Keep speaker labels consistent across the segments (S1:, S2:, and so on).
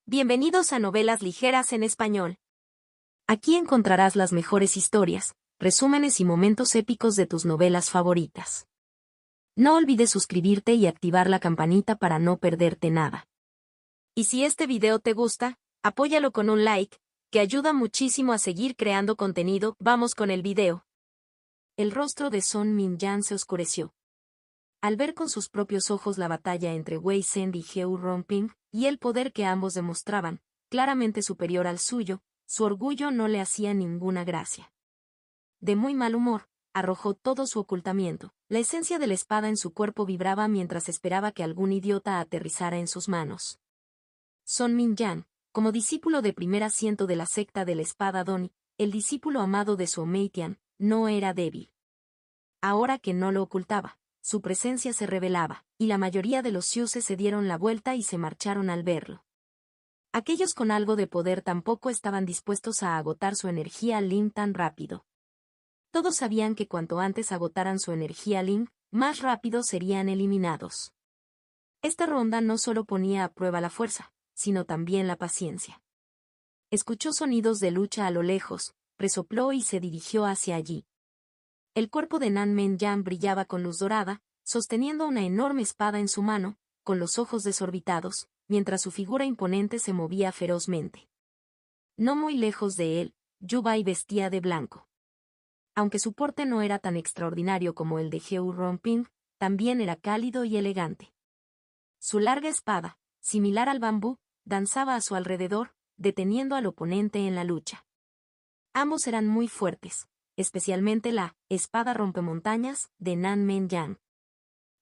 S1: Bienvenidos a Novelas Ligeras en Español. Aquí encontrarás las mejores historias, resúmenes y momentos épicos de tus novelas favoritas. No olvides suscribirte y activar la campanita para no perderte nada. Y si este video te gusta, apóyalo con un like, que ayuda muchísimo a seguir creando contenido. Vamos con el video. El rostro de Son Min-jan se oscureció. Al ver con sus propios ojos la batalla entre Wei Zhen y Heu Ronping, y el poder que ambos demostraban, claramente superior al suyo, su orgullo no le hacía ninguna gracia. De muy mal humor, arrojó todo su ocultamiento. La esencia de la espada en su cuerpo vibraba mientras esperaba que algún idiota aterrizara en sus manos. Son Min-jan, como discípulo de primer asiento de la secta de la espada Doni, el discípulo amado de Su Meitian, no era débil. Ahora que no lo ocultaba, su presencia se revelaba, y la mayoría de los Xiuse se dieron la vuelta y se marcharon al verlo. Aquellos con algo de poder tampoco estaban dispuestos a agotar su energía Lin tan rápido. Todos sabían que cuanto antes agotaran su energía Lin, más rápido serían eliminados. Esta ronda no solo ponía a prueba la fuerza, sino también la paciencia. Escuchó sonidos de lucha a lo lejos, resopló y se dirigió hacia allí. El cuerpo de Nan Men-jan brillaba con luz dorada, sosteniendo una enorme espada en su mano, con los ojos desorbitados, mientras su figura imponente se movía ferozmente. No muy lejos de él, Yu Bai vestía de blanco. Aunque su porte no era tan extraordinario como el de Heu Ronping, también era cálido y elegante. Su larga espada, similar al bambú, danzaba a su alrededor, deteniendo al oponente en la lucha. Ambos eran muy fuertes, especialmente la espada rompemontañas de Nan Men-jan.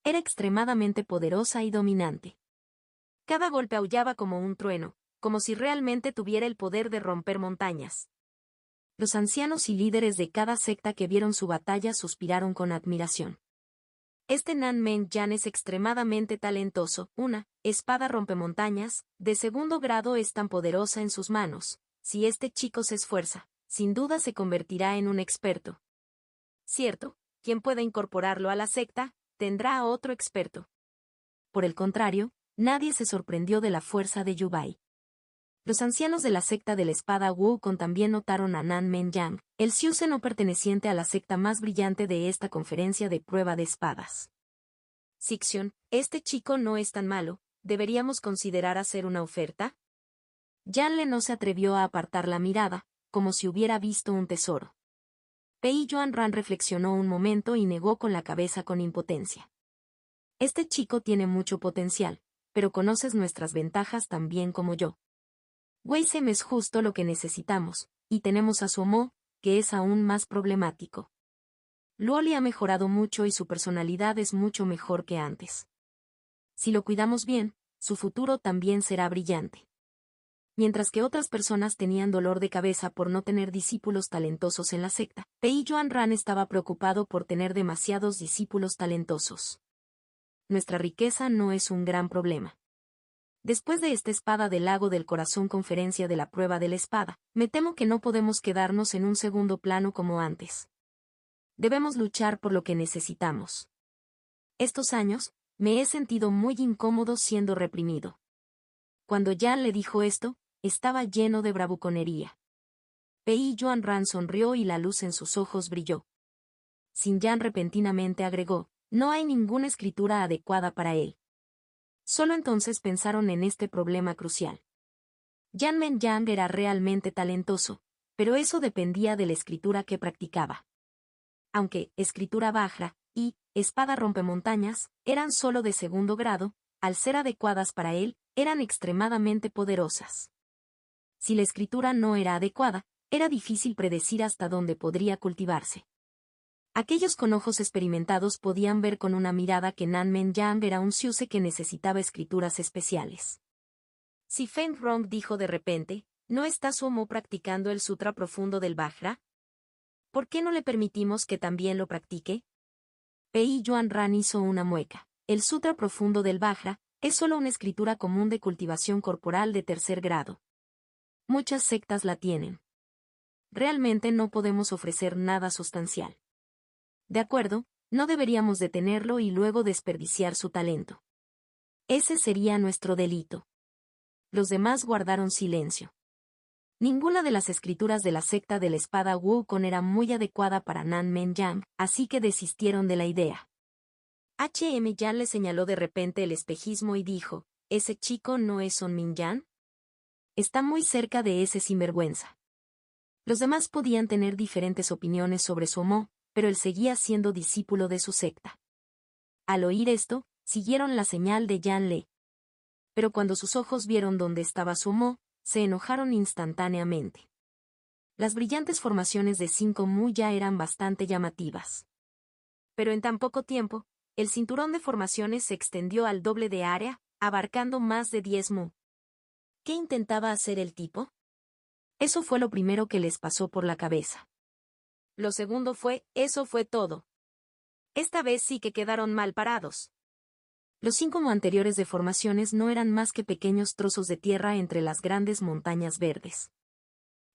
S1: Era extremadamente poderosa y dominante. Cada golpe aullaba como un trueno, como si realmente tuviera el poder de romper montañas. Los ancianos y líderes de cada secta que vieron su batalla suspiraron con admiración. Este Nan Men-jan es extremadamente talentoso. Una espada rompemontañas, de segundo grado, es tan poderosa en sus manos. Si este chico se esfuerza, sin duda se convertirá en un experto. Cierto, quien pueda incorporarlo a la secta, tendrá a otro experto. Por el contrario, nadie se sorprendió de la fuerza de Yu Bai. Los ancianos de la secta de la espada Wukong también notaron a Nan Men-jan, el Xiuse no perteneciente a la secta más brillante de esta conferencia de prueba de espadas. Sixion, este chico no es tan malo, ¿deberíamos considerar hacer una oferta? Yanle no se atrevió a apartar la mirada, como si hubiera visto un tesoro. Pei Yuanran reflexionó un momento y negó con la cabeza con impotencia. Este chico tiene mucho potencial, pero conoces nuestras ventajas tan bien como yo. Wei Zhen es justo lo que necesitamos, y tenemos a Su Mo, que es aún más problemático. Luoli ha mejorado mucho y su personalidad es mucho mejor que antes. Si lo cuidamos bien, su futuro también será brillante. Mientras que otras personas tenían dolor de cabeza por no tener discípulos talentosos en la secta, Pei Yuanran estaba preocupado por tener demasiados discípulos talentosos. Nuestra riqueza no es un gran problema. Después de esta espada del lago del corazón conferencia de la prueba de la espada, me temo que no podemos quedarnos en un segundo plano como antes. Debemos luchar por lo que necesitamos. Estos años, me he sentido muy incómodo siendo reprimido. Cuando Yan le dijo esto, estaba lleno de bravuconería. Pei Yuanran sonrió y la luz en sus ojos brilló. Sin Yan repentinamente agregó, no hay ninguna escritura adecuada para él. Solo entonces pensaron en este problema crucial. Yan Men-jan era realmente talentoso, pero eso dependía de la escritura que practicaba. Aunque escritura Vajra y espada rompemontañas eran solo de segundo grado, al ser adecuadas para él, eran extremadamente poderosas. Si la escritura no era adecuada, era difícil predecir hasta dónde podría cultivarse. Aquellos con ojos experimentados podían ver con una mirada que Nan Men-jan era un Xiuse que necesitaba escrituras especiales. Si Feng Rong dijo de repente, ¿no está Su Mo practicando el sutra profundo del Vajra? ¿Por qué no le permitimos que también lo practique? Pei Yuanran hizo una mueca. El sutra profundo del Vajra es solo una escritura común de cultivación corporal de tercer grado. Muchas sectas la tienen. Realmente no podemos ofrecer nada sustancial. De acuerdo, no deberíamos detenerlo y luego desperdiciar su talento. Ese sería nuestro delito. los demás guardaron silencio. Ninguna de las escrituras de la secta de la espada Wukong era muy adecuada para Nan Men Yang, así que desistieron de la idea. H.M. Yan le señaló de repente el espejismo y dijo, ¿ese chico no es Son Min Yan? Está muy cerca de ese sinvergüenza. Los demás podían tener diferentes opiniones sobre Su Mo, pero él seguía siendo discípulo de su secta. Al oír esto, siguieron la señal de Yan Le. Pero cuando sus ojos vieron dónde estaba Su Mo, se enojaron instantáneamente. Las brillantes formaciones de 5 Mu ya eran bastante llamativas. Pero en tan poco tiempo, el cinturón de formaciones se extendió al doble de área, abarcando más de 10 Mu. ¿Qué intentaba hacer el tipo? Eso fue lo primero que les pasó por la cabeza. Lo segundo fue, eso fue todo. Esta vez sí que quedaron mal parados. Los 5 Mu anteriores de formaciones no eran más que pequeños trozos de tierra entre las grandes montañas verdes.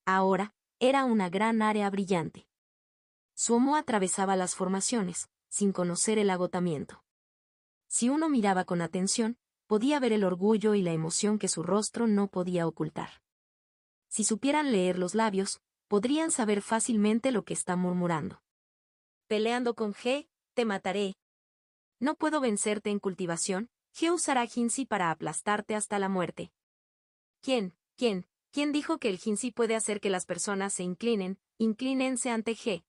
S1: Ahora, era una gran área brillante. Su Mo atravesaba las formaciones, sin conocer el agotamiento. Si uno miraba con atención, podía ver el orgullo y la emoción que su rostro no podía ocultar. Si supieran leer los labios, podrían saber fácilmente lo que está murmurando. Peleando con G, te mataré. No puedo vencerte en cultivación, G usará Jinsi para aplastarte hasta la muerte. ¿Quién dijo que el Jinsi puede hacer que las personas se inclinen, inclínense ante G?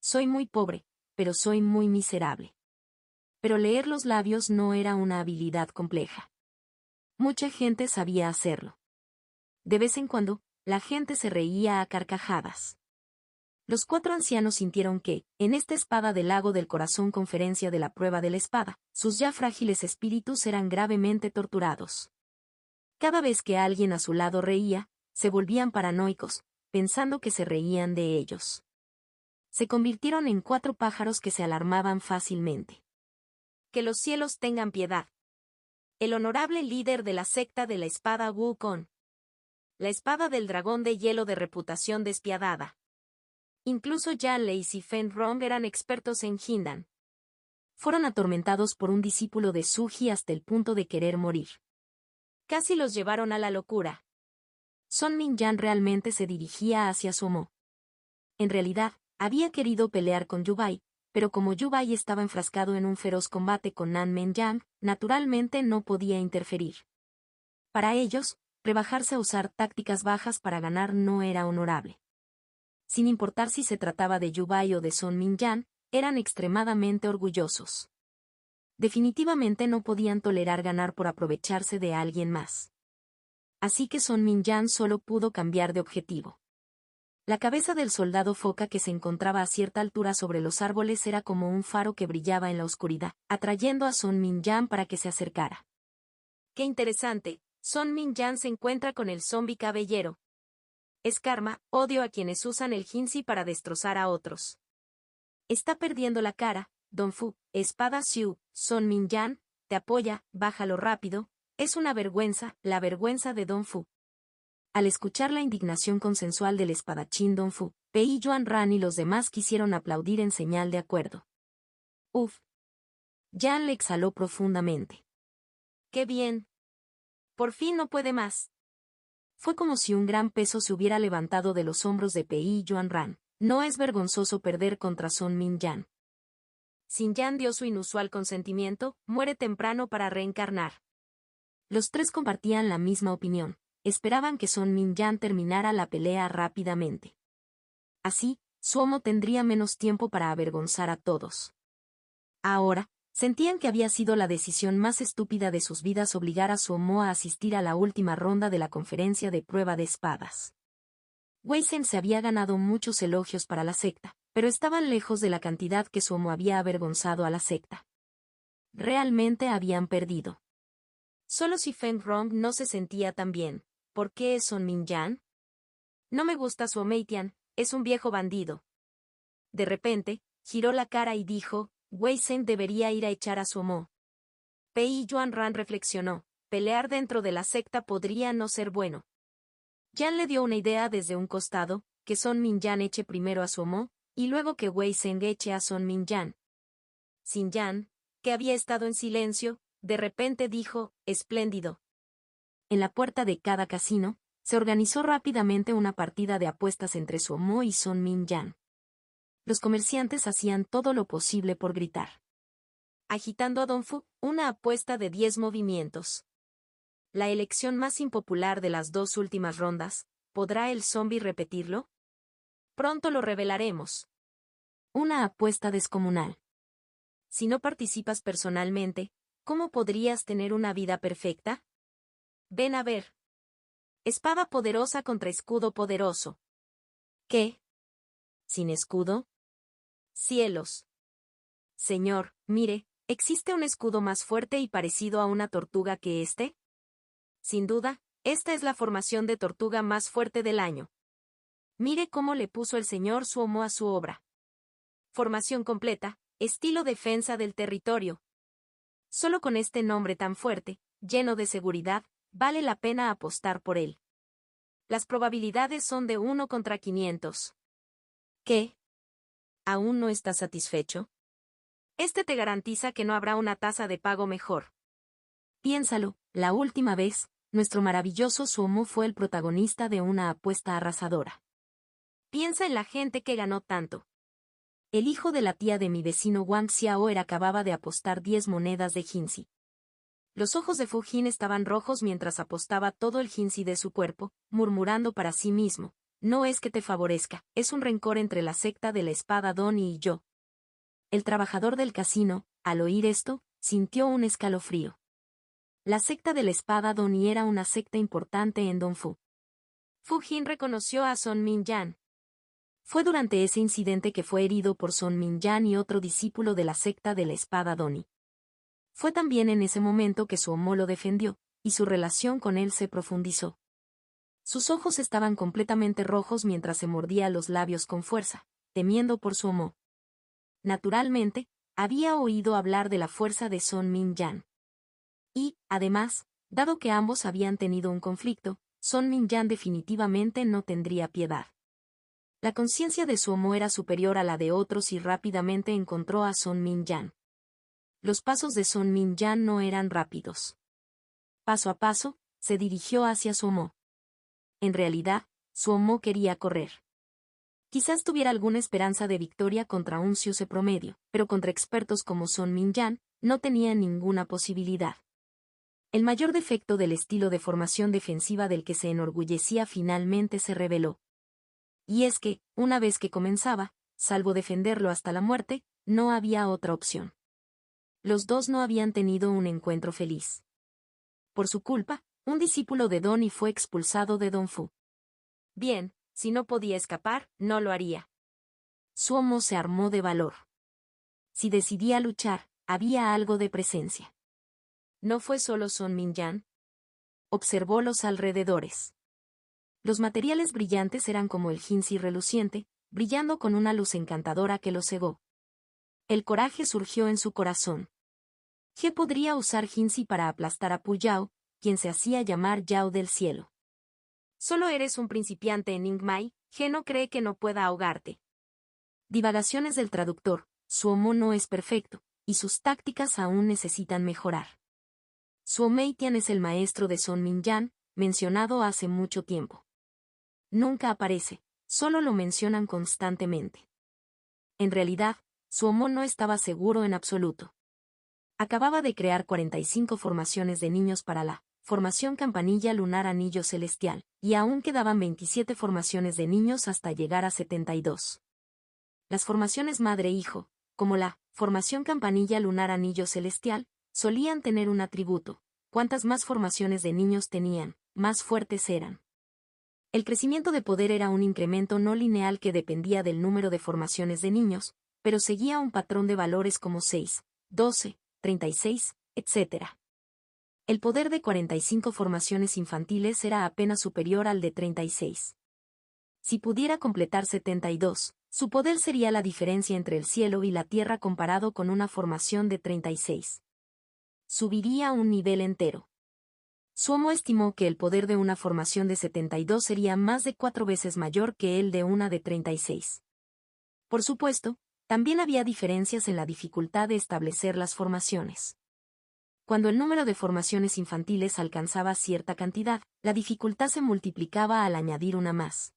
S1: Soy muy pobre, pero soy muy miserable. Pero leer los labios no era una habilidad compleja. Mucha gente sabía hacerlo. De vez en cuando, la gente se reía a carcajadas. Los 4 ancianos sintieron que, en esta espada del lago del corazón conferencia de la prueba de la espada, sus ya frágiles espíritus eran gravemente torturados. Cada vez que alguien a su lado reía, se volvían paranoicos, pensando que se reían de ellos. Se convirtieron en 4 pájaros que se alarmaban fácilmente. Que los cielos tengan piedad. El honorable líder de la secta de la espada Wukong. La espada del dragón de hielo de reputación despiadada. Incluso Yan Le y Si Fen Rong eran expertos en Jindan. Fueron atormentados por un discípulo de Suji hasta el punto de querer morir. Casi los llevaron a la locura. Son Min Yan realmente se dirigía hacia Su Mo. En realidad, había querido pelear con Yubai, pero como Yubai estaba enfrascado en un feroz combate con Nan Men Yang, naturalmente no podía interferir. Para ellos, rebajarse a usar tácticas bajas para ganar no era honorable. Sin importar si se trataba de Yubai o de Son Min Yan, eran extremadamente orgullosos. Definitivamente no podían tolerar ganar por aprovecharse de alguien más. Así que Son Min Yan solo pudo cambiar de objetivo. La cabeza del soldado foca que se encontraba a cierta altura sobre los árboles era como un faro que brillaba en la oscuridad, atrayendo a Son Min Yan para que se acercara. ¡Qué interesante! Son Min Yan se encuentra con el zombi cabellero. Es karma, odio a quienes usan el Jinsi para destrozar a otros. Está perdiendo la cara, Don Fu, espada Xiu, Son Min Yan, te apoya, bájalo rápido, es una vergüenza, la vergüenza de Don Fu. Al escuchar la indignación consensual del espadachín Don Fu, Pei Yuanran y los demás quisieron aplaudir en señal de acuerdo. Uf. Yan le exhaló profundamente. ¡Qué bien! Por fin no puede más. Fue como si un gran peso se hubiera levantado de los hombros de Pei Yuanran. No es vergonzoso perder contra Son Min Yan. Sin Yan dio su inusual consentimiento, muere temprano para reencarnar. Los 3 compartían la misma opinión. Esperaban que Son Min Yan terminara la pelea rápidamente. Así, Su Mo tendría menos tiempo para avergonzar a todos. Ahora, sentían que había sido la decisión más estúpida de sus vidas obligar a Su Mo a asistir a la última ronda de la conferencia de prueba de espadas. Wei Zhen se había ganado muchos elogios para la secta, pero estaban lejos de la cantidad que Su Mo había avergonzado a la secta. Realmente habían perdido. Solo si Feng Rong no se sentía tan bien. ¿Por qué es Son Min Yan? No me gusta su Meitian, es un viejo bandido. De repente, giró la cara y dijo, Wei Zhen debería ir a echar a Su Mo. Pei Yuanran reflexionó, pelear dentro de la secta podría no ser bueno. Yan le dio una idea desde un costado, que Son Min Yan eche primero a Su Mo, y luego que Wei Zhen eche a Son Min Yan. Sin Yan, que había estado en silencio, de repente dijo, espléndido. En la puerta de cada casino, se organizó rápidamente una partida de apuestas entre Suomo y Son Min-jan. Los comerciantes hacían todo lo posible por gritar, agitando a Dongfu, una apuesta de 10 movimientos. La elección más impopular de las 2 últimas rondas, ¿podrá el zombie repetirlo? Pronto lo revelaremos. Una apuesta descomunal. Si no participas personalmente, ¿cómo podrías tener una vida perfecta? Ven a ver. Espada poderosa contra escudo poderoso. ¿Qué? ¿Sin escudo? Cielos. Señor, mire, ¿existe un escudo más fuerte y parecido a una tortuga que este? Sin duda, esta es la formación de tortuga más fuerte del año. Mire cómo le puso el señor Suomo a su obra. Formación completa, estilo defensa del territorio. Solo con este nombre tan fuerte, lleno de seguridad, vale la pena apostar por él. Las probabilidades son de 1 contra 500. ¿Qué? ¿Aún no estás satisfecho? Este te garantiza que no habrá una tasa de pago mejor. Piénsalo, la última vez, nuestro maravilloso Suomo fue el protagonista de una apuesta arrasadora. Piensa en la gente que ganó tanto. El hijo de la tía de mi vecino Wang Xiaoer acababa de apostar 10 monedas de Jinsi. Los ojos de Fu Jin estaban rojos mientras apostaba todo el Jinsi de su cuerpo, murmurando para sí mismo, no es que te favorezca, es un rencor entre la secta de la espada Doni y yo. El trabajador del casino, al oír esto, sintió un escalofrío. La secta de la espada Doni era una secta importante en Dongfu. Fu Jin reconoció a Son Min-jan. Fue durante ese incidente que fue herido por Son Min-jan y otro discípulo de la secta de la espada Doni. Fue también en ese momento que Suomo lo defendió, y su relación con él se profundizó. Sus ojos estaban completamente rojos mientras se mordía los labios con fuerza, temiendo por Suomo. Naturalmente, había oído hablar de la fuerza de Son Min-jan. Y, además, dado que ambos habían tenido un conflicto, Son Min-jan definitivamente no tendría piedad. La conciencia de Suomo era superior a la de otros y rápidamente encontró a Son Min-jan. Los pasos de Son Min-jan no eran rápidos. Paso a paso, se dirigió hacia Suomo. En realidad, Suomo quería correr. Quizás tuviera alguna esperanza de victoria contra un Siuse promedio, pero contra expertos como Son Min-jan, no tenía ninguna posibilidad. El mayor defecto del estilo de formación defensiva del que se enorgullecía finalmente se reveló. Y es que, una vez que comenzaba, salvo defenderlo hasta la muerte, no había otra opción. Los dos no habían tenido un encuentro feliz. Por su culpa, un discípulo de Doni fue expulsado de Dongfu. Bien, si no podía escapar, no lo haría. Suomo se armó de valor. Si decidía luchar, había algo de presencia. No fue solo Son Min-jan. Observó los alrededores. Los materiales brillantes eran como el Jinsi reluciente, brillando con una luz encantadora que lo cegó. El coraje surgió en su corazón. Ge podría usar Jinsi para aplastar a Pu Yao, quien se hacía llamar Yao del cielo. Solo eres un principiante en Ningmai, Ge no cree que no pueda ahogarte. Divagaciones del traductor, Suomo no es perfecto, y sus tácticas aún necesitan mejorar. Suomeitian es el maestro de Son Min-jan, mencionado hace mucho tiempo. Nunca aparece, solo lo mencionan constantemente. En realidad, Suomo no estaba seguro en absoluto. Acababa de crear 45 formaciones de niños para la formación Campanilla Lunar Anillo Celestial, y aún quedaban 27 formaciones de niños hasta llegar a 72. Las formaciones madre-hijo, como la formación Campanilla Lunar Anillo Celestial, solían tener un atributo: cuantas más formaciones de niños tenían, más fuertes eran. El crecimiento de poder era un incremento no lineal que dependía del número de formaciones de niños, pero seguía un patrón de valores como 6, 12, 36, etc. El poder de 45 formaciones infantiles era apenas superior al de 36. Si pudiera completar 72, su poder sería la diferencia entre el cielo y la tierra comparado con una formación de 36. Subiría un nivel entero. Suomo estimó que el poder de una formación de 72 sería más de 4 veces mayor que el de una de 36. Por supuesto, también había diferencias en la dificultad de establecer las formaciones. Cuando el número de formaciones infantiles alcanzaba cierta cantidad, la dificultad se multiplicaba al añadir una más.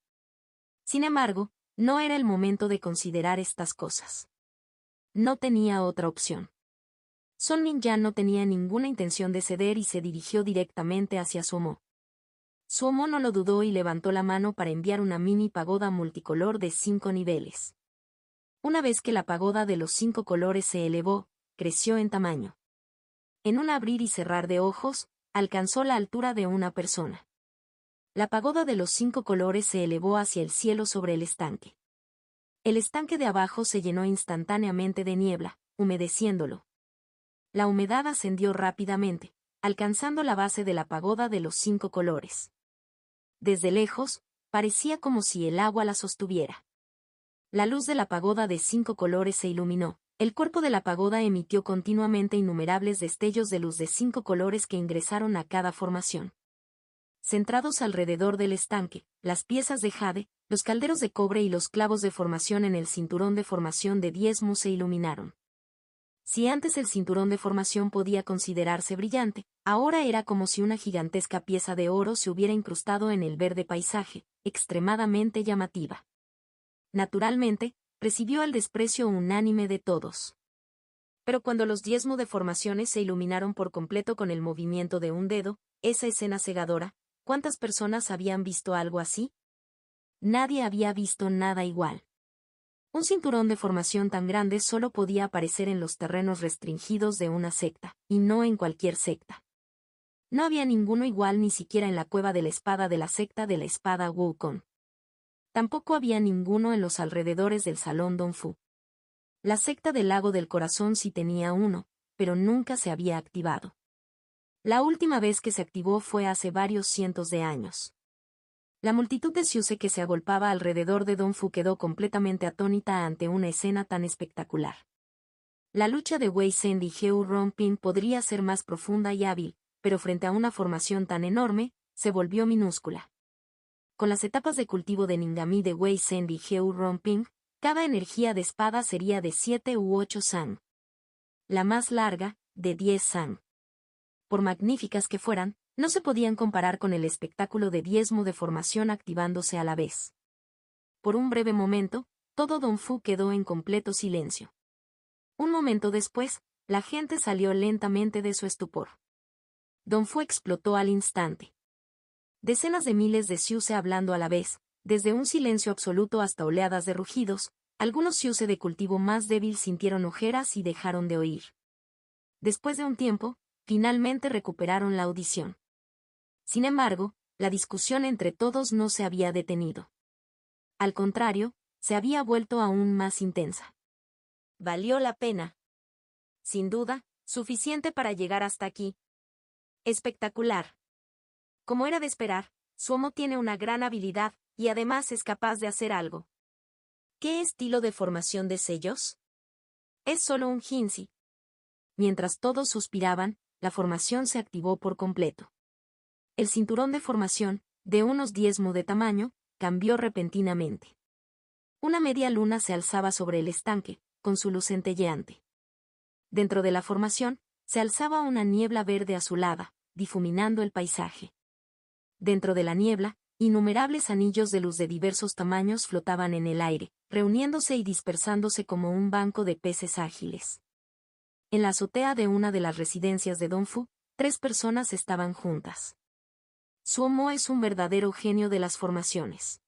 S1: Sin embargo, no era el momento de considerar estas cosas. No tenía otra opción. Son Min ya no tenía ninguna intención de ceder y se dirigió directamente hacia Suomo. Suomo no lo dudó y levantó la mano para enviar una mini pagoda multicolor de 5 niveles. Una vez que la pagoda de los 5 colores se elevó, creció en tamaño. En un abrir y cerrar de ojos, alcanzó la altura de una persona. La pagoda de los 5 colores se elevó hacia el cielo sobre el estanque. El estanque de abajo se llenó instantáneamente de niebla, humedeciéndolo. La humedad ascendió rápidamente, alcanzando la base de la pagoda de los 5 colores. Desde lejos, parecía como si el agua la sostuviera. La luz de la pagoda de 5 colores se iluminó. El cuerpo de la pagoda emitió continuamente innumerables destellos de luz de 5 colores que ingresaron a cada formación. Centrados alrededor del estanque, las piezas de jade, los calderos de cobre y los clavos de formación en el cinturón de formación de 10 mu se iluminaron. Si antes el cinturón de formación podía considerarse brillante, ahora era como si una gigantesca pieza de oro se hubiera incrustado en el verde paisaje, extremadamente llamativa. Naturalmente, recibió el desprecio unánime de todos. Pero cuando los 10 mu de formaciones se iluminaron por completo con el movimiento de un dedo, esa escena cegadora, ¿cuántas personas habían visto algo así? Nadie había visto nada igual. Un cinturón de formación tan grande solo podía aparecer en los terrenos restringidos de una secta, y no en cualquier secta. No había ninguno igual ni siquiera en la cueva de la espada de la secta de la espada Wukong. Tampoco había ninguno en los alrededores del salón Donfu. La secta del lago del corazón sí tenía uno, pero nunca se había activado. La última vez que se activó fue hace varios cientos de años. La multitud de Siuse que se agolpaba alrededor de Donfu quedó completamente atónita ante una escena tan espectacular. La lucha de Wei Zhen y Heu Ronpin podría ser más profunda y hábil, pero frente a una formación tan enorme, se volvió minúscula. Con las etapas de cultivo de Ningami de Wei Zhen y Heu Ronpin, cada energía de espada sería de 7 u 8 san. La más larga, de 10 san. Por magníficas que fueran, no se podían comparar con el espectáculo de 10 mu de formación activándose a la vez. Por un breve momento, todo Donfu quedó en completo silencio. Un momento después, la gente salió lentamente de su estupor. Donfu explotó al instante. Decenas de miles de Siuse hablando a la vez, desde un silencio absoluto hasta oleadas de rugidos, algunos Siuse de cultivo más débil sintieron ojeras y dejaron de oír. Después de un tiempo, finalmente recuperaron la audición. Sin embargo, la discusión entre todos no se había detenido. Al contrario, se había vuelto aún más intensa. Valió la pena. Sin duda, suficiente para llegar hasta aquí. Espectacular. Como era de esperar, Suomo tiene una gran habilidad, y además es capaz de hacer algo. ¿Qué estilo de formación de sellos? Es solo un Jinzi. Mientras todos suspiraban, la formación se activó por completo. El cinturón de formación, de unos 10 mu de tamaño, cambió repentinamente. Una media luna se alzaba sobre el estanque, con su luz centelleante. Dentro de la formación, se alzaba una niebla verde azulada, difuminando el paisaje. Dentro de la niebla, innumerables anillos de luz de diversos tamaños flotaban en el aire, reuniéndose y dispersándose como un banco de peces ágiles. En la azotea de una de las residencias de Donfu, 3 personas estaban juntas. Suomo es un verdadero genio de las formaciones.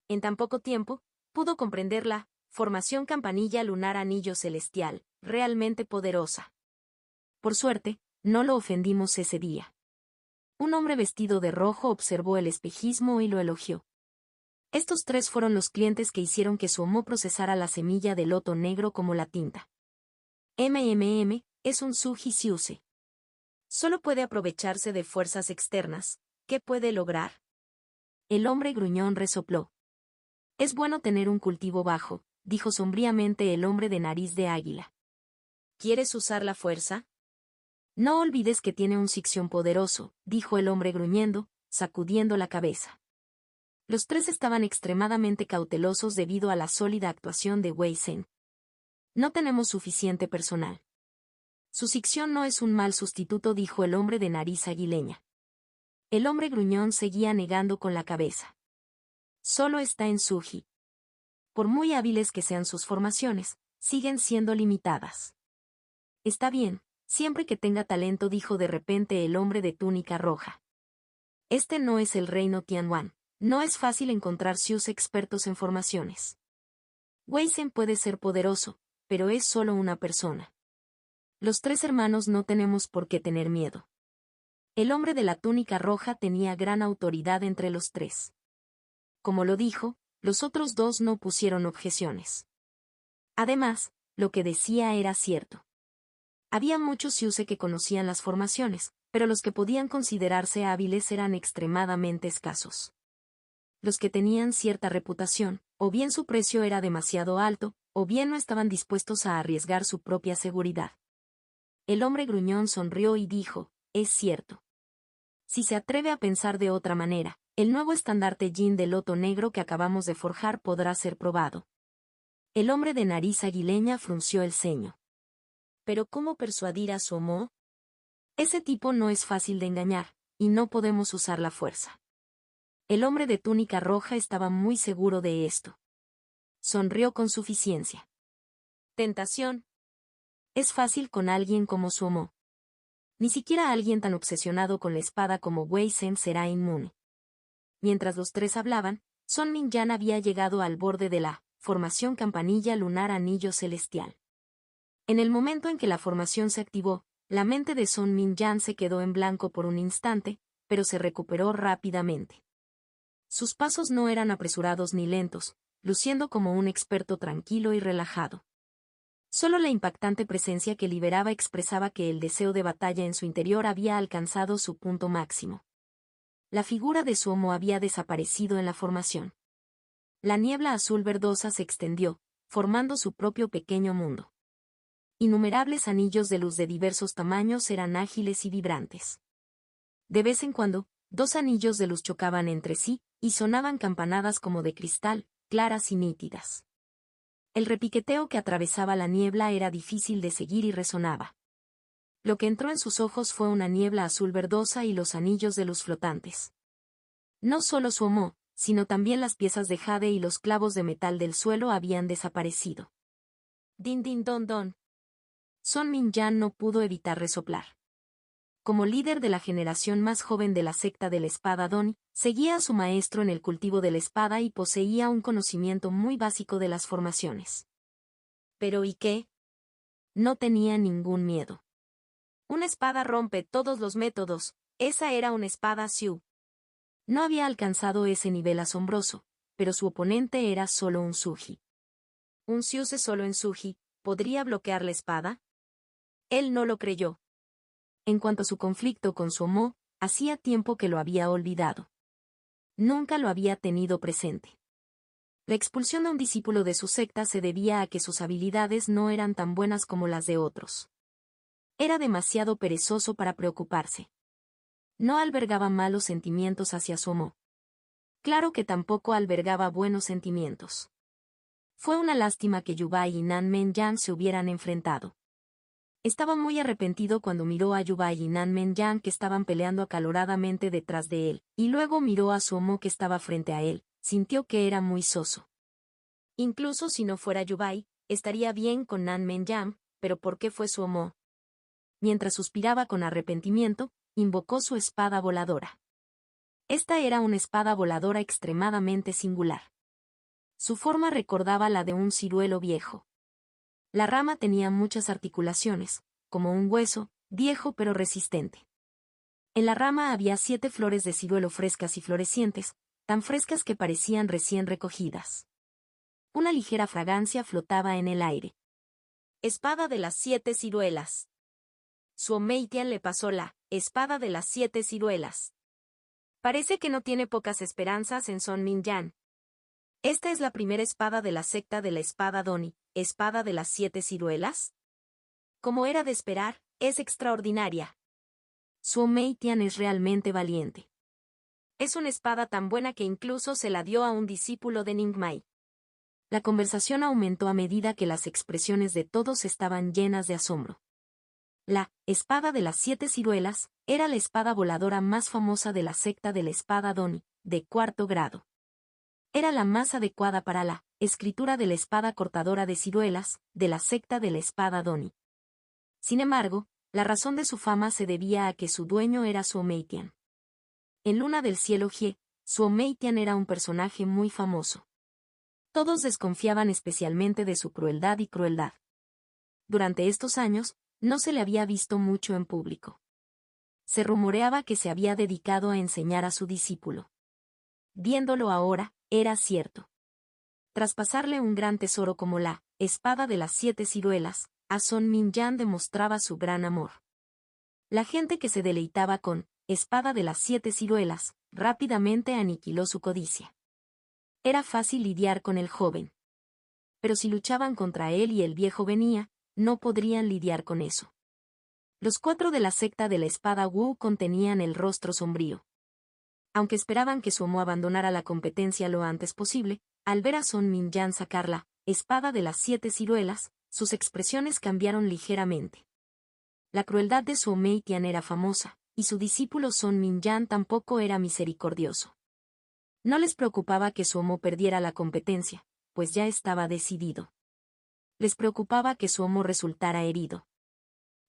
S1: En tan poco tiempo, pudo comprender la formación campanilla lunar anillo celestial, realmente poderosa. Por suerte, no lo ofendimos ese día. Un hombre vestido de rojo observó el espejismo y lo elogió. Estos 3 fueron los clientes que hicieron que Suomo procesara la semilla de loto negro como la tinta. Es un Suji Siuse. Solo puede aprovecharse de fuerzas externas. ¿Qué puede lograr? El hombre gruñón resopló. Es bueno tener un cultivo bajo, dijo sombríamente el hombre de nariz de águila. ¿Quieres usar la fuerza? No olvides que tiene un Sixion poderoso, dijo el hombre gruñendo, sacudiendo la cabeza. Los 3 estaban extremadamente cautelosos debido a la sólida actuación de Wei Zhen. No tenemos suficiente personal. Su Succión no es un mal sustituto, dijo el hombre de nariz aguileña. El hombre gruñón seguía negando con la cabeza. Solo está en Suji. Por muy hábiles que sean sus formaciones, siguen siendo limitadas. Está bien, siempre que tenga talento, dijo de repente el hombre de túnica roja. Este no es el reino Tianwan. No es fácil encontrar Xius expertos en formaciones. Wei Zhen puede ser poderoso, pero es solo una persona. Los tres hermanos no tenemos por qué tener miedo. El hombre de la túnica roja tenía gran autoridad entre los tres. Como lo dijo, los otros dos no pusieron objeciones. Además, lo que decía era cierto. Había muchos Xiuse que conocían las formaciones, pero los que podían considerarse hábiles eran extremadamente escasos. Los que tenían cierta reputación, o bien su precio era demasiado alto, o bien no estaban dispuestos a arriesgar su propia seguridad. El hombre gruñón sonrió y dijo, es cierto. Si se atreve a pensar de otra manera, el nuevo estandarte Jin del loto negro que acabamos de forjar podrá ser probado. El hombre de nariz aguileña frunció el ceño. ¿Pero cómo persuadir a Suomo? Ese tipo no es fácil de engañar, y no podemos usar la fuerza. El hombre de túnica roja estaba muy seguro de esto. Sonrió con suficiencia. Tentación. Es fácil con alguien como Suomo. Ni siquiera alguien tan obsesionado con la espada como Wei Zhen será inmune. Mientras los tres hablaban, Son Minyan había llegado al borde de la formación campanilla lunar anillo celestial. En el momento en que la formación se activó, la mente de Son Minyan se quedó en blanco por un instante, pero se recuperó rápidamente. Sus pasos no eran apresurados ni lentos, luciendo como un experto tranquilo y relajado. Solo la impactante presencia que liberaba expresaba que el deseo de batalla en su interior había alcanzado su punto máximo. La figura de Suomo había desaparecido en la formación. La niebla azul verdosa se extendió, formando su propio pequeño mundo. Innumerables anillos de luz de diversos tamaños eran ágiles y vibrantes. De vez en cuando, dos anillos de luz chocaban entre sí, y sonaban campanadas como de cristal, claras y nítidas. El repiqueteo que atravesaba la niebla era difícil de seguir y resonaba. Lo que entró en sus ojos fue una niebla azul verdosa y los anillos de luz flotantes. No solo Suomo, sino también las piezas de jade y los clavos de metal del suelo habían desaparecido. Din din don don. Son Minyan no pudo evitar resoplar. Como líder de la generación más joven de la secta de la espada Doni, seguía a su maestro en el cultivo de la espada y poseía un conocimiento muy básico de las formaciones. ¿Pero y qué? No tenía ningún miedo. Una espada rompe todos los métodos, esa era una espada Xiu. No había alcanzado ese nivel asombroso, pero su oponente era solo un Suji. ¿Un Xiuse solo en Suji podría bloquear la espada? Él no lo creyó. En cuanto a su conflicto con Suomo, hacía tiempo que lo había olvidado. Nunca lo había tenido presente. La expulsión de un discípulo de su secta se debía a que sus habilidades no eran tan buenas como las de otros. Era demasiado perezoso para preocuparse. No albergaba malos sentimientos hacia Suomo. Claro que tampoco albergaba buenos sentimientos. Fue una lástima que Yubai y Nan Men-yang se hubieran enfrentado. Estaba muy arrepentido cuando miró a Yubai y Nan Men-yang que estaban peleando acaloradamente detrás de él, y luego miró a Suomo que estaba frente a él, sintió que era muy soso. Incluso si no fuera Yubai, estaría bien con Nan Men-yang, pero ¿por qué fue Suomo? Mientras suspiraba con arrepentimiento, invocó su espada voladora. Esta era una espada voladora extremadamente singular. Su forma recordaba la de un ciruelo viejo. La rama tenía muchas articulaciones, como un hueso, viejo pero resistente. En la rama había 7 flores de ciruelo frescas y florecientes, tan frescas que parecían recién recogidas. Una ligera fragancia flotaba en el aire. Espada de las 7 ciruelas. Suomeitian le pasó la espada de las 7 ciruelas. Parece que no tiene pocas esperanzas en Son Minyan. Esta es la primera espada de la secta de la espada Doni, espada de las 7 ciruelas. Como era de esperar, es extraordinaria. Suomeitian es realmente valiente. Es una espada tan buena que incluso se la dio a un discípulo de Ningmai. La conversación aumentó a medida que las expresiones de todos estaban llenas de asombro. La espada de las 7 ciruelas era la espada voladora más famosa de la secta de la espada Doni, de cuarto grado. Era la más adecuada para la escritura de la espada cortadora de ciruelas, de la secta de la espada Doni. Sin embargo, la razón de su fama se debía a que su dueño era Suomeitian. En Luna del Cielo Gie, Suomeitian era un personaje muy famoso. Todos desconfiaban especialmente de su crueldad y crueldad. Durante estos años, no se le había visto mucho en público. Se rumoreaba que se había dedicado a enseñar a su discípulo. Viéndolo ahora, era cierto. Tras pasarle un gran tesoro como la espada de las 7 ciruelas, a Son Min-yan demostraba su gran amor. La gente que se deleitaba con espada de las 7 ciruelas, rápidamente aniquiló su codicia. Era fácil lidiar con el joven. Pero si luchaban contra él y el viejo venía, no podrían lidiar con eso. Los 4 de la secta de la espada Wu contenían el rostro sombrío. Aunque esperaban que Suomo abandonara la competencia lo antes posible, al ver a Son Min-yan sacar la espada de las 7 ciruelas, sus expresiones cambiaron ligeramente. La crueldad de Suomeitian era famosa, y su discípulo Son Min-yan tampoco era misericordioso. No les preocupaba que Suomo perdiera la competencia, pues ya estaba decidido. Les preocupaba que Suomo resultara herido.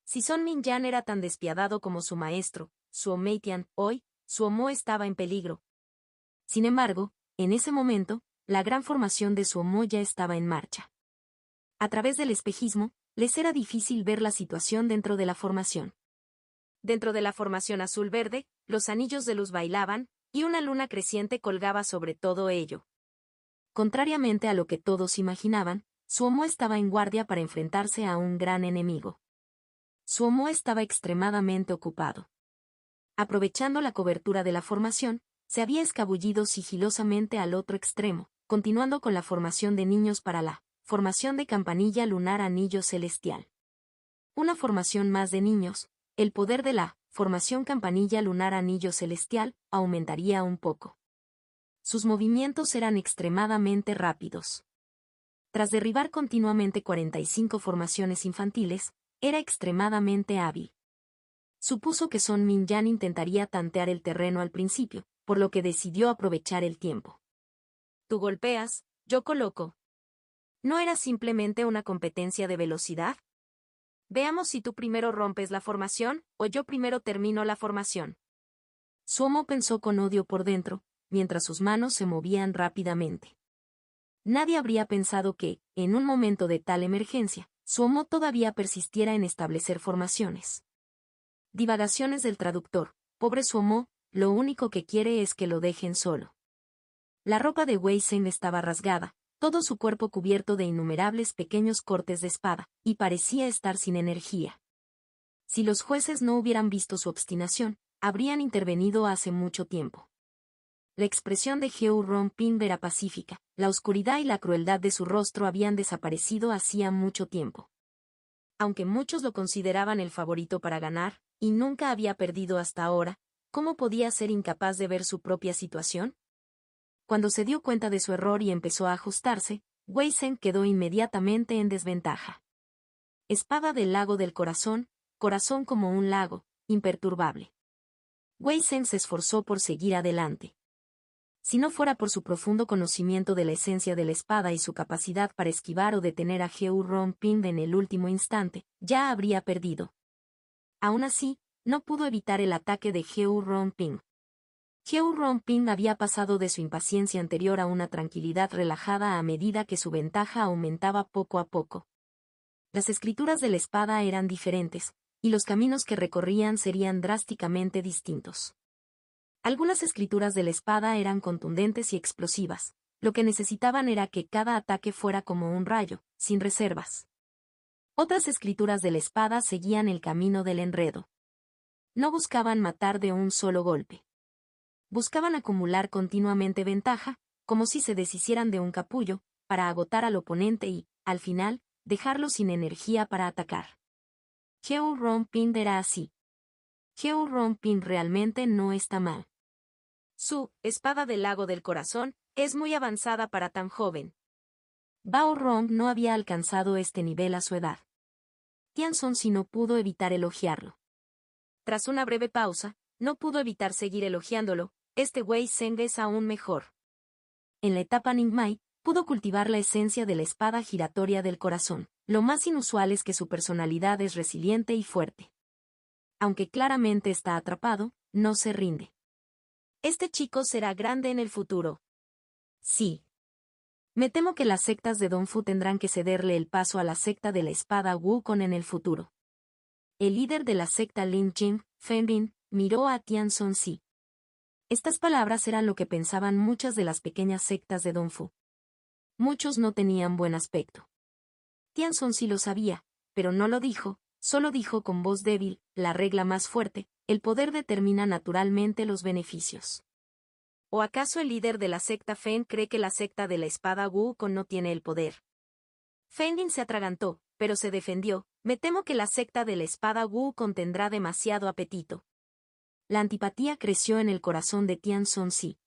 S1: Si Son Min-yan era tan despiadado como su maestro, Suomeitian, hoy, Suomo estaba en peligro. Sin embargo, en ese momento, la gran formación de Suomo ya estaba en marcha. A través del espejismo, les era difícil ver la situación dentro de la formación. Dentro de la formación azul-verde, los anillos de luz bailaban, y una luna creciente colgaba sobre todo ello. Contrariamente a lo que todos imaginaban, Suomo estaba en guardia para enfrentarse a un gran enemigo. Suomo estaba extremadamente ocupado. Aprovechando la cobertura de la formación, se había escabullido sigilosamente al otro extremo, continuando con la formación de niños para la formación de campanilla lunar anillo celestial. Una formación más de niños, el poder de la formación campanilla lunar anillo celestial aumentaría un poco. Sus movimientos eran extremadamente rápidos. Tras derribar continuamente 45 formaciones infantiles, era extremadamente hábil. Supuso que Son Min-yan intentaría tantear el terreno al principio, por lo que decidió aprovechar el tiempo. Tú golpeas, yo coloco. ¿No era simplemente una competencia de velocidad? Veamos si tú primero rompes la formación, o yo primero termino la formación. Suomo pensó con odio por dentro, mientras sus manos se movían rápidamente. Nadie habría pensado que, en un momento de tal emergencia, Suomo todavía persistiera en establecer formaciones. Divagaciones del traductor. Pobre Suomo, lo único que quiere es que lo dejen solo. La ropa de Wei Zhen estaba rasgada, todo su cuerpo cubierto de innumerables pequeños cortes de espada, y parecía estar sin energía. Si los jueces no hubieran visto su obstinación, habrían intervenido hace mucho tiempo. La expresión de Heo Ron-ping era pacífica, la oscuridad y la crueldad de su rostro habían desaparecido hacía mucho tiempo. Aunque muchos lo consideraban el favorito para ganar, y nunca había perdido hasta ahora, ¿cómo podía ser incapaz de ver su propia situación? Cuando se dio cuenta de su error y empezó a ajustarse, Wei Zhen quedó inmediatamente en desventaja. Espada del lago del corazón, corazón como un lago, imperturbable. Wei Zhen se esforzó por seguir adelante. Si no fuera por su profundo conocimiento de la esencia de la espada y su capacidad para esquivar o detener a Heo Ron-ping en el último instante, ya habría perdido. Aún así, no pudo evitar el ataque de Heo Ron-ping. Heo Ron-ping había pasado de su impaciencia anterior a una tranquilidad relajada a medida que su ventaja aumentaba poco a poco. Las escrituras de la espada eran diferentes, y los caminos que recorrían serían drásticamente distintos. Algunas escrituras de la espada eran contundentes y explosivas, lo que necesitaban era que cada ataque fuera como un rayo, sin reservas. Otras escrituras de la espada seguían el camino del enredo. No buscaban matar de un solo golpe. Buscaban acumular continuamente ventaja, como si se deshicieran de un capullo, para agotar al oponente y, al final, dejarlo sin energía para atacar. Heo Ron-ping era así. Heo Ron-ping realmente no está mal. Su espada del lago del corazón es muy avanzada para tan joven. Bao Rong no había alcanzado este nivel a su edad. Tianzonzi no pudo evitar elogiarlo. Tras una breve pausa, no pudo evitar seguir elogiándolo: este Wei Zheng es aún mejor. En la etapa Ningmai, pudo cultivar la esencia de la espada giratoria del corazón. Lo más inusual es que su personalidad es resiliente y fuerte. Aunque claramente está atrapado, no se rinde. Este chico será grande en el futuro. Sí. Me temo que las sectas de Dongfu tendrán que cederle el paso a la secta de la espada Wukong en el futuro. El líder de la secta Lin Jing, Fenbin, miró a Tianzonzi. Estas palabras eran lo que pensaban muchas de las pequeñas sectas de Dongfu. Muchos no tenían buen aspecto. Tianzonzi lo sabía, pero no lo dijo, solo dijo con voz débil: la regla más fuerte, el poder determina naturalmente los beneficios. ¿O acaso el líder de la secta Fen cree que la secta de la espada Wukong no tiene el poder? Fenbin se atragantó, pero se defendió: me temo que la secta de la espada Wukong tendrá demasiado apetito. La antipatía creció en el corazón de Tianzonzi.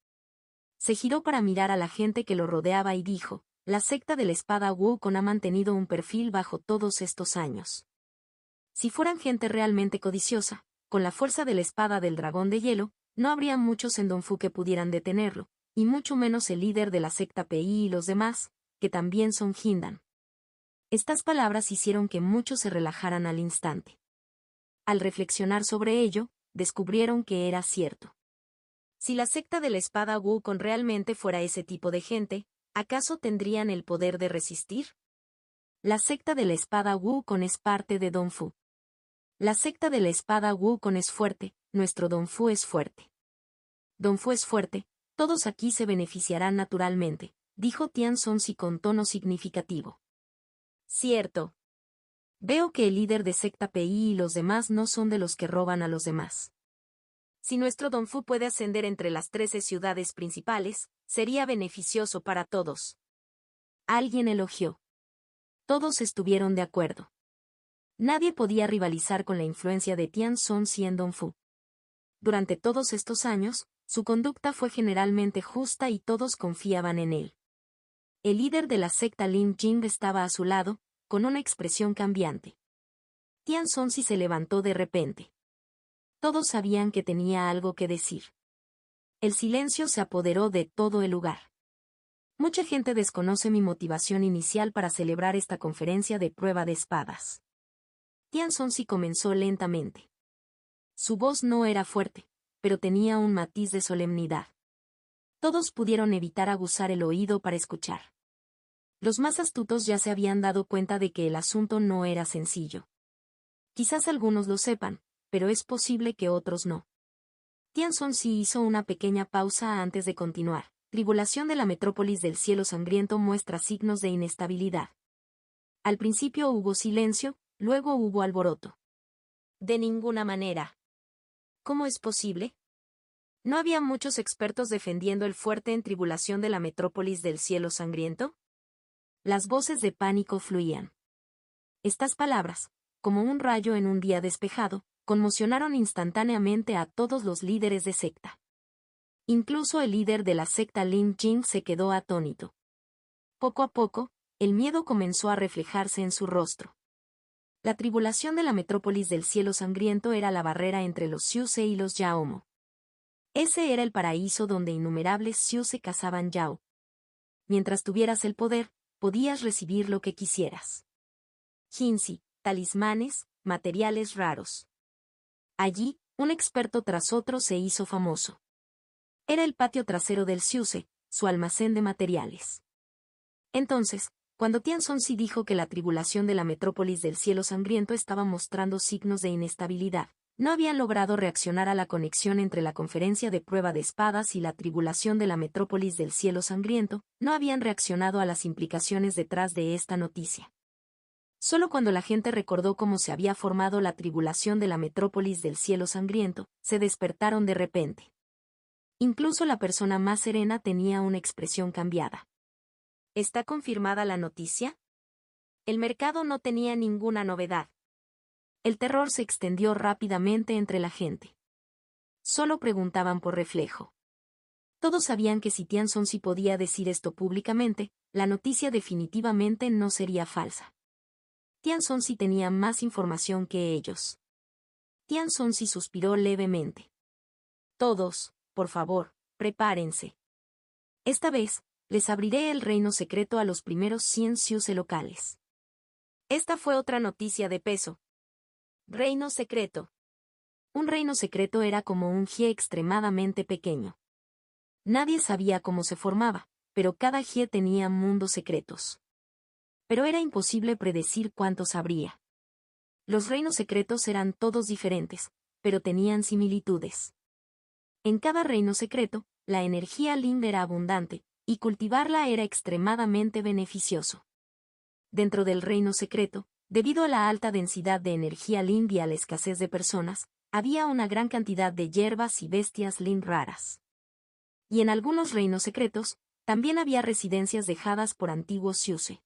S1: Se giró para mirar a la gente que lo rodeaba y dijo: la secta de la espada Wukong ha mantenido un perfil bajo todos estos años. Si fueran gente realmente codiciosa, con la fuerza de la espada del dragón de hielo, no habría muchos en Dongfu que pudieran detenerlo, y mucho menos el líder de la secta Pi y los demás, que también son Jindan. Estas palabras hicieron que muchos se relajaran al instante. Al reflexionar sobre ello, descubrieron que era cierto. Si la secta de la espada Wukong realmente fuera ese tipo de gente, ¿acaso tendrían el poder de resistir? La secta de la espada Wukong es parte de Dongfu. La secta de la espada Wukong es fuerte, nuestro Dongfu es fuerte. Dongfu es fuerte, todos aquí se beneficiarán naturalmente, dijo Tianzonzi con tono significativo. Cierto. Veo que el líder de secta Pi y los demás no son de los que roban a los demás. Si nuestro Dongfu puede ascender entre las 13 ciudades principales, sería beneficioso para todos. Alguien elogió. Todos estuvieron de acuerdo. Nadie podía rivalizar con la influencia de Tianzonzi en Dongfu. Durante todos estos años, su conducta fue generalmente justa y todos confiaban en él. El líder de la secta Lin Jing estaba a su lado, con una expresión cambiante. Tianzonzi se levantó de repente. Todos sabían que tenía algo que decir. El silencio se apoderó de todo el lugar. Mucha gente desconoce mi motivación inicial para celebrar esta conferencia de prueba de espadas. Tianzonzi comenzó lentamente. Su voz no era fuerte, pero tenía un matiz de solemnidad. Todos pudieron evitar aguzar el oído para escuchar. Los más astutos ya se habían dado cuenta de que el asunto no era sencillo. Quizás algunos lo sepan, pero es posible que otros no. Tianzonzi hizo una pequeña pausa antes de continuar. Tribulación de la metrópolis del cielo sangriento muestra signos de inestabilidad. Al principio hubo silencio, luego hubo alboroto. De ninguna manera. ¿Cómo es posible? ¿No había muchos expertos defendiendo el fuerte en tribulación de la metrópolis del cielo sangriento? Las voces de pánico fluían. Estas palabras, como un rayo en un día despejado, conmocionaron instantáneamente a todos los líderes de secta. Incluso el líder de la secta Lin Jing se quedó atónito. Poco a poco, el miedo comenzó a reflejarse en su rostro. La tribulación de la metrópolis del cielo sangriento era la barrera entre los Xiuse y los Yaomo. Ese era el paraíso donde innumerables Xiuse cazaban Yao. Mientras tuvieras el poder, podías recibir lo que quisieras. Jinzi, talismanes, materiales raros. Allí, un experto tras otro se hizo famoso. Era el patio trasero del Xiuse, su almacén de materiales. Entonces, cuando Tianzonzi dijo que la tribulación de la metrópolis del cielo sangriento estaba mostrando signos de inestabilidad, no habían logrado reaccionar a la conexión entre la conferencia de prueba de espadas y la tribulación de la metrópolis del cielo sangriento, no habían reaccionado a las implicaciones detrás de esta noticia. Solo cuando la gente recordó cómo se había formado la tribulación de la metrópolis del cielo sangriento, se despertaron de repente. Incluso la persona más serena tenía una expresión cambiada. ¿Está confirmada la noticia? El mercado no tenía ninguna novedad. El terror se extendió rápidamente entre la gente. Solo preguntaban por reflejo. Todos sabían que si Tianzonzi podía decir esto públicamente, la noticia definitivamente no sería falsa. Tian Zonzi tenía más información que ellos. Tian Zonzi suspiró levemente. Todos, por favor, prepárense. Esta vez, les abriré el reino secreto a los primeros 100 Siuse locales. Esta fue otra noticia de peso. Reino secreto. Un reino secreto era como un Jie extremadamente pequeño. Nadie sabía cómo se formaba, pero cada Jie tenía mundos secretos. Pero era imposible predecir cuántos habría. Los reinos secretos eran todos diferentes, pero tenían similitudes. En cada reino secreto, la energía Lin era abundante, y cultivarla era extremadamente beneficioso. Dentro del reino secreto, debido a la alta densidad de energía Lin y a la escasez de personas, había una gran cantidad de hierbas y bestias Lin raras. Y en algunos reinos secretos, también había residencias dejadas por antiguos Siuse.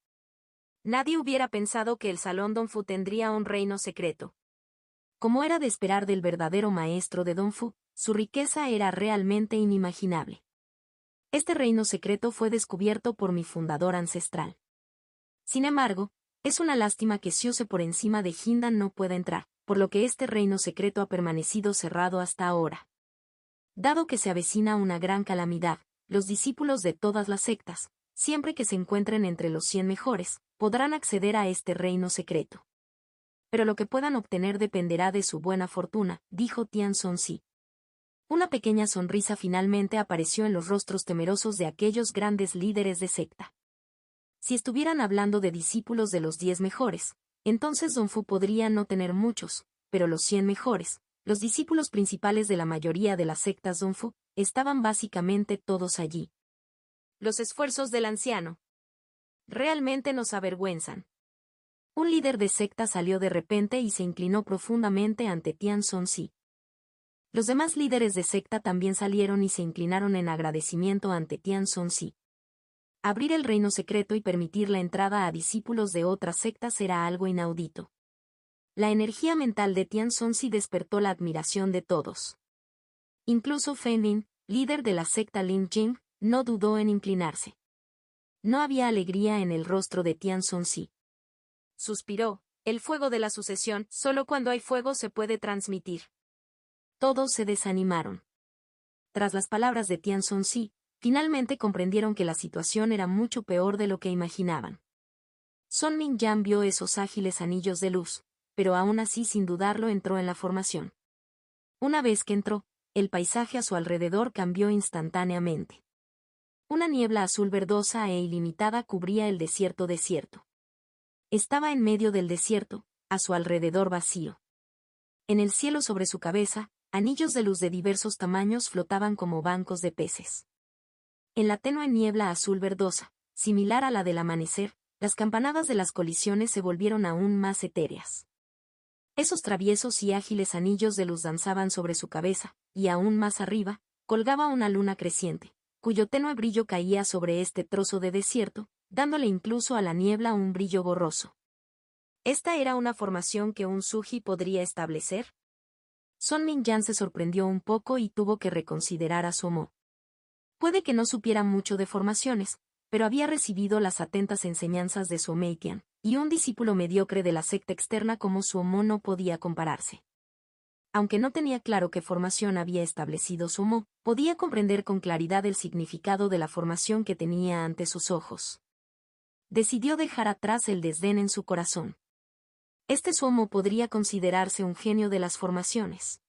S1: Nadie hubiera pensado que el Salón Donfu tendría un reino secreto. Como era de esperar del verdadero maestro de Donfu, su riqueza era realmente inimaginable. Este reino secreto fue descubierto por mi fundador ancestral. Sin embargo, es una lástima que Siuse por encima de Hindan no pueda entrar, por lo que este reino secreto ha permanecido cerrado hasta ahora. Dado que se avecina una gran calamidad, los discípulos de todas las sectas, siempre que se encuentren entre los 100 mejores, podrán acceder a este reino secreto. Pero lo que puedan obtener dependerá de su buena fortuna, dijo Tian Zonzi. Una pequeña sonrisa finalmente apareció en los rostros temerosos de aquellos grandes líderes de secta. Si estuvieran hablando de discípulos de los 10 mejores, entonces Donfu podría no tener muchos, pero los 100 mejores, los discípulos principales de la mayoría de las sectas Donfu, estaban básicamente todos allí. Los esfuerzos del anciano realmente nos avergüenzan. Un líder de secta salió de repente y se inclinó profundamente ante Tian Zonzi. Los demás líderes de secta también salieron y se inclinaron en agradecimiento ante Tian Zonzi. Abrir el reino secreto y permitir la entrada a discípulos de otras sectas era algo inaudito. La energía mental de Tian Zonzi despertó la admiración de todos. Incluso Fen Lin, líder de la secta Lin Jing, no dudó en inclinarse. No había alegría en el rostro de Tian Zonzi. Suspiró, el fuego de la sucesión, solo cuando hay fuego se puede transmitir. Todos se desanimaron. Tras las palabras de Tian Zonzi, finalmente comprendieron que la situación era mucho peor de lo que imaginaban. Son Minyan vio esos ágiles anillos de luz, pero aún así sin dudarlo entró en la formación. Una vez que entró, el paisaje a su alrededor cambió instantáneamente. Una niebla azul verdosa e ilimitada cubría el desierto. Estaba en medio del desierto, a su alrededor vacío. En el cielo sobre su cabeza, anillos de luz de diversos tamaños flotaban como bancos de peces. En la tenue niebla azul verdosa, similar a la del amanecer, las campanadas de las colisiones se volvieron aún más etéreas. Esos traviesos y ágiles anillos de luz danzaban sobre su cabeza, y aún más arriba, colgaba una luna creciente, cuyo tenue brillo caía sobre este trozo de desierto, dándole incluso a la niebla un brillo borroso. ¿Esta era una formación que un Suji podría establecer? Son Minyan se sorprendió un poco y tuvo que reconsiderar a su Omo. Puede que no supiera mucho de formaciones, pero había recibido las atentas enseñanzas de su Omeitian, y un discípulo mediocre de la secta externa como su Omo no podía compararse. Aunque no tenía claro qué formación había establecido su Omo, podía comprender con claridad el significado de la formación que tenía ante sus ojos. Decidió dejar atrás el desdén en su corazón. Este su Omo podría considerarse un genio de las formaciones.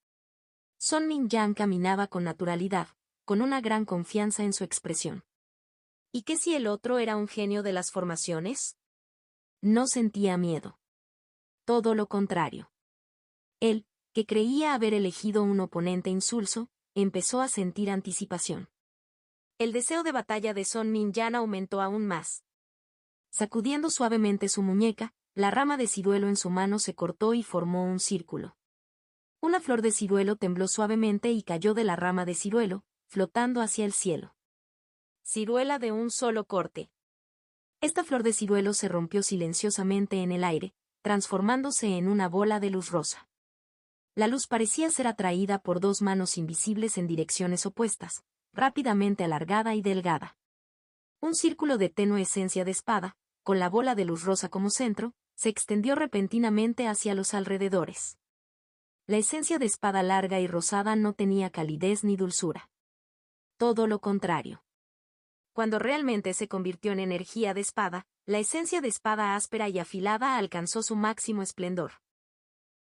S1: Son Minyan caminaba con naturalidad, con una gran confianza en su expresión. ¿Y qué si el otro era un genio de las formaciones? No sentía miedo. Todo lo contrario. Él, que creía haber elegido un oponente insulso, empezó a sentir anticipación. El deseo de batalla de Son Minyan aumentó aún más. Sacudiendo suavemente su muñeca, la rama de ciruelo en su mano se cortó y formó un círculo. Una flor de ciruelo tembló suavemente y cayó de la rama de ciruelo, flotando hacia el cielo. Ciruela de un solo corte. Esta flor de ciruelo se rompió silenciosamente en el aire, transformándose en una bola de luz rosa. La luz parecía ser atraída por dos manos invisibles en direcciones opuestas, rápidamente alargada y delgada. Un círculo de tenue esencia de espada, con la bola de luz rosa como centro, se extendió repentinamente hacia los alrededores. La esencia de espada larga y rosada no tenía calidez ni dulzura. Todo lo contrario. Cuando realmente se convirtió en energía de espada, la esencia de espada áspera y afilada alcanzó su máximo esplendor.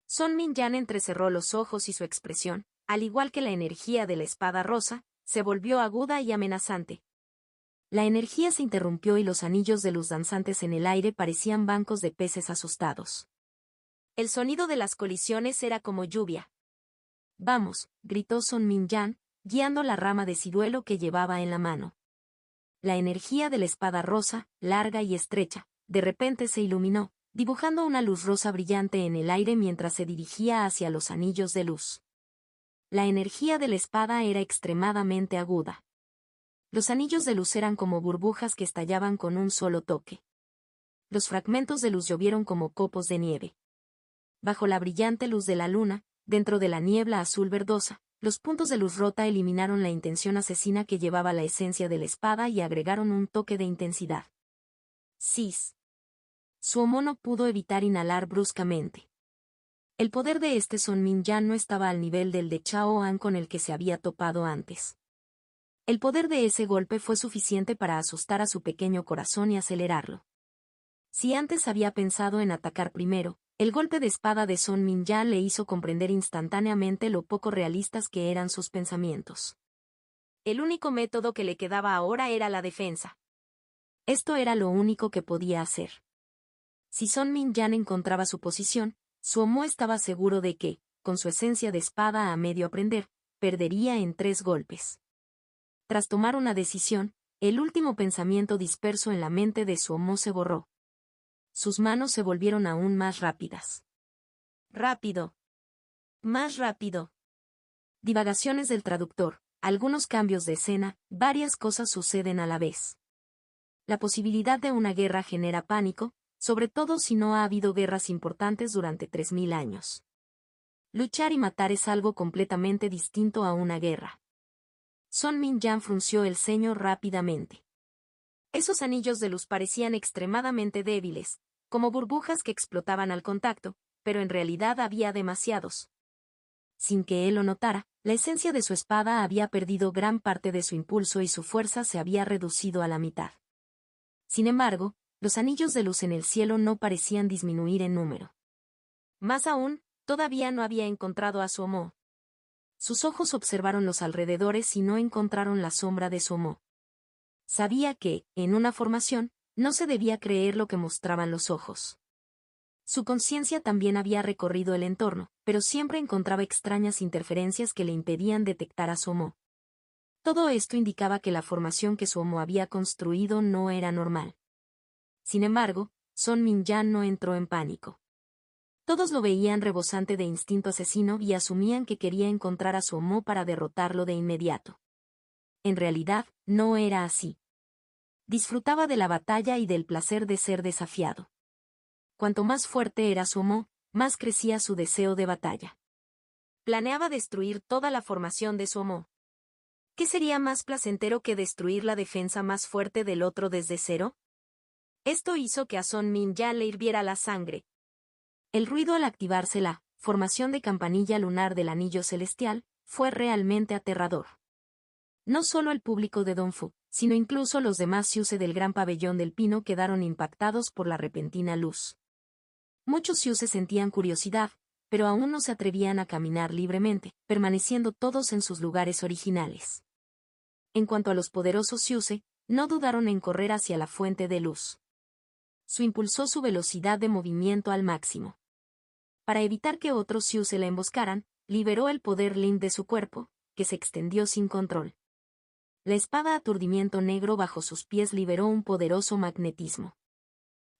S1: Sun Minyan entrecerró los ojos y su expresión, al igual que la energía de la espada rosa, se volvió aguda y amenazante. La energía se interrumpió y los anillos de luz danzantes en el aire parecían bancos de peces asustados. El sonido de las colisiones era como lluvia. «Vamos», gritó Sun Minyan, guiando la rama de ciruelo que llevaba en la mano. La energía de la espada rosa, larga y estrecha, de repente se iluminó, dibujando una luz rosa brillante en el aire mientras se dirigía hacia los anillos de luz. La energía de la espada era extremadamente aguda. Los anillos de luz eran como burbujas que estallaban con un solo toque. Los fragmentos de luz llovieron como copos de nieve. Bajo la brillante luz de la luna, dentro de la niebla azul verdosa, los puntos de luz rota eliminaron la intención asesina que llevaba la esencia de la espada y agregaron un toque de intensidad. «Sis». Suomo no pudo evitar inhalar bruscamente. El poder de este Sun Minyan no estaba al nivel del de Chao An con el que se había topado antes. El poder de ese golpe fue suficiente para asustar a su pequeño corazón y acelerarlo. Si antes había pensado en atacar primero, el golpe de espada de Sun Minyan le hizo comprender instantáneamente lo poco realistas que eran sus pensamientos. El único método que le quedaba ahora era la defensa. Esto era lo único que podía hacer. Si Sun Minyan encontraba su posición, Suomo estaba seguro de que, con su esencia de espada a medio aprender, perdería en 3 golpes. Tras tomar una decisión, el último pensamiento disperso en la mente de Suomo se borró. Sus manos se volvieron aún más rápidas. Rápido. Más rápido. Divagaciones del traductor, algunos cambios de escena, varias cosas suceden a la vez. La posibilidad de una guerra genera pánico, sobre todo si no ha habido guerras importantes durante 3000 años. Luchar y matar es algo completamente distinto a una guerra. Sun Minyan frunció el ceño rápidamente. Esos anillos de luz parecían extremadamente débiles, como burbujas que explotaban al contacto, pero en realidad había demasiados. Sin que él lo notara, la esencia de su espada había perdido gran parte de su impulso y su fuerza se había reducido a la mitad. Sin embargo, los anillos de luz en el cielo no parecían disminuir en número. Más aún, todavía no había encontrado a Suomo. Sus ojos observaron los alrededores y no encontraron la sombra de Suomo. Sabía que, en una formación, no se debía creer lo que mostraban los ojos. Su conciencia también había recorrido el entorno, pero siempre encontraba extrañas interferencias que le impedían detectar a Suomo. Todo esto indicaba que la formación que Suomo había construido no era normal. Sin embargo, Sun Minyan no entró en pánico. Todos lo veían rebosante de instinto asesino y asumían que quería encontrar a Suomo para derrotarlo de inmediato. En realidad, no era así. Disfrutaba de la batalla y del placer de ser desafiado. Cuanto más fuerte era Suomo, más crecía su deseo de batalla. Planeaba destruir toda la formación de Suomo. ¿Qué sería más placentero que destruir la defensa más fuerte del otro desde cero? Esto hizo que a Sun Minyan le hirviera la sangre. El ruido al activarse la formación de campanilla lunar del anillo celestial fue realmente aterrador. No solo el público de Dongfu, sino incluso los demás Siuse del gran pabellón del pino quedaron impactados por la repentina luz. Muchos Siuse sentían curiosidad, pero aún no se atrevían a caminar libremente, permaneciendo todos en sus lugares originales. En cuanto a los poderosos Siuse, no dudaron en correr hacia la fuente de luz. Su impulsó su velocidad de movimiento al máximo. Para evitar que otros Siuse la emboscaran, liberó el poder Lin de su cuerpo, que se extendió sin control. La espada aturdimiento negro bajo sus pies liberó un poderoso magnetismo.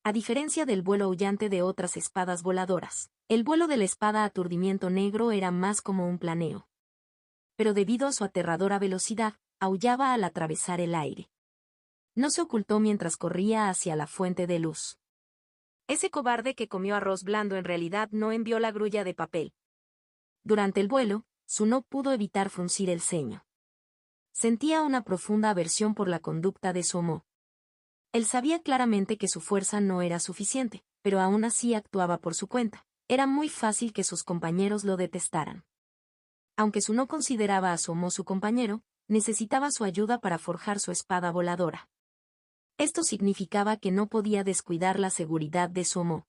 S1: A diferencia del vuelo aullante de otras espadas voladoras, el vuelo de la espada aturdimiento negro era más como un planeo. Pero debido a su aterradora velocidad, aullaba al atravesar el aire. No se ocultó mientras corría hacia la fuente de luz. Ese cobarde que comió arroz blando en realidad no envió la grulla de papel. Durante el vuelo, Su no pudo evitar fruncir el ceño. Sentía una profunda aversión por la conducta de Suomo. Él sabía claramente que su fuerza no era suficiente, pero aún así actuaba por su cuenta. Era muy fácil que sus compañeros lo detestaran. Aunque Su no consideraba a Zuomo su compañero, necesitaba su ayuda para forjar su espada voladora. Esto significaba que no podía descuidar la seguridad de Zuomo.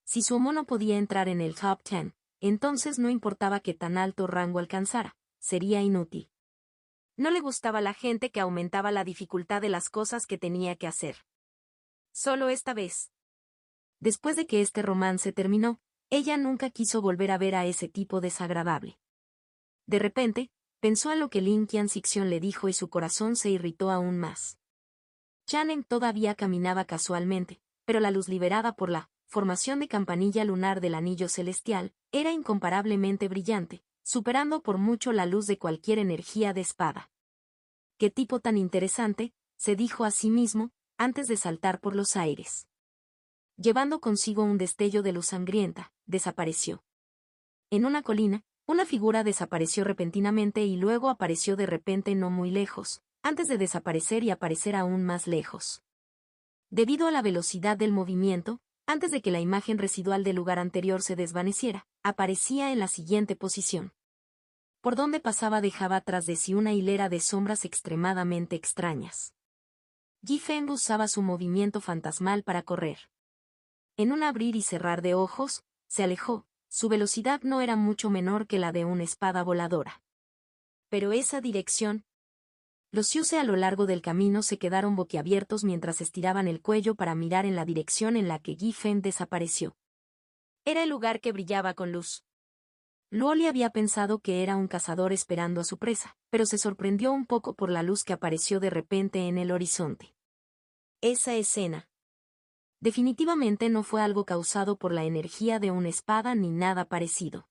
S1: Si Zuomo no podía entrar en el top 10, entonces no importaba qué tan alto rango alcanzara, sería inútil. No le gustaba la gente que aumentaba la dificultad de las cosas que tenía que hacer. Solo esta vez. Después de que este romance terminó, ella nunca quiso volver a ver a ese tipo desagradable. De repente, pensó en lo que Lin Qianxixion le dijo y su corazón se irritó aún más. Chanen todavía caminaba casualmente, pero la luz liberada por la formación de campanilla lunar del anillo celestial era incomparablemente brillante, superando por mucho la luz de cualquier energía de espada. «Qué tipo tan interesante», se dijo a sí mismo, antes de saltar por los aires. Llevando consigo un destello de luz sangrienta, desapareció. En una colina, una figura desapareció repentinamente y luego apareció de repente no muy lejos, antes de desaparecer y aparecer aún más lejos. Debido a la velocidad del movimiento, antes de que la imagen residual del lugar anterior se desvaneciera, aparecía en la siguiente posición. Por donde pasaba dejaba tras de sí una hilera de sombras extremadamente extrañas. Yi Feng usaba su movimiento fantasmal para correr. En un abrir y cerrar de ojos, se alejó. Su velocidad no era mucho menor que la de una espada voladora. Pero esa dirección... Los Yuse a lo largo del camino se quedaron boquiabiertos mientras estiraban el cuello para mirar en la dirección en la que Yi Feng desapareció. Era el lugar que brillaba con luz. Luoli había pensado que era un cazador esperando a su presa, pero se sorprendió un poco por la luz que apareció de repente en el horizonte. Esa escena. Definitivamente no fue algo causado por la energía de una espada ni nada parecido.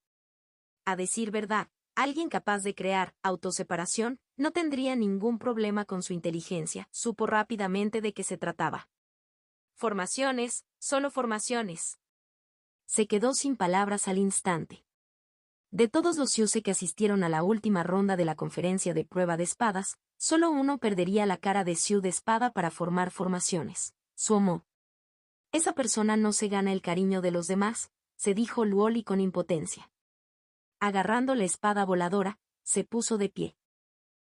S1: A decir verdad, alguien capaz de crear autoseparación no tendría ningún problema con su inteligencia, supo rápidamente de qué se trataba. Formaciones, solo formaciones. Se quedó sin palabras al instante. De todos los Yuse que asistieron a la última ronda de la conferencia de prueba de espadas, solo uno perdería la cara de Xiu de espada para formar formaciones, Zuomo. Esa persona no se gana el cariño de los demás, se dijo Luoli con impotencia. Agarrando la espada voladora, se puso de pie.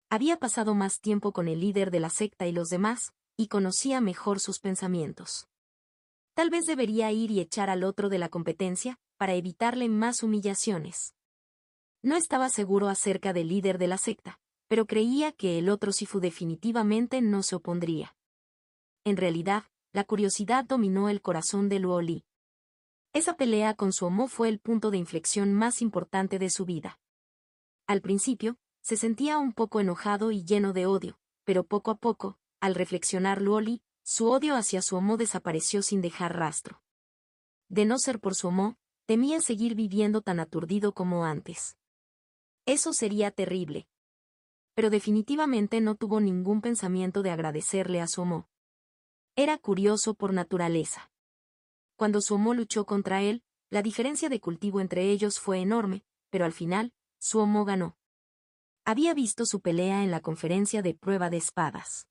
S1: Había pasado más tiempo con el líder de la secta y los demás, y conocía mejor sus pensamientos. Tal vez debería ir y echar al otro de la competencia, para evitarle más humillaciones. No estaba seguro acerca del líder de la secta, pero creía que el otro Sifu definitivamente no se opondría. En realidad, la curiosidad dominó el corazón de Luoli. Esa pelea con Zuomo fue el punto de inflexión más importante de su vida. Al principio, se sentía un poco enojado y lleno de odio, pero poco a poco, al reflexionar Luoli, su odio hacia Zuomo desapareció sin dejar rastro. De no ser por Zuomo, temía seguir viviendo tan aturdido como antes. Eso sería terrible. Pero definitivamente no tuvo ningún pensamiento de agradecerle a Zuomo. Era curioso por naturaleza. Cuando Zuomo luchó contra él, la diferencia de cultivo entre ellos fue enorme, pero al final, Zuomo ganó. Había visto su pelea en la conferencia de prueba de espadas.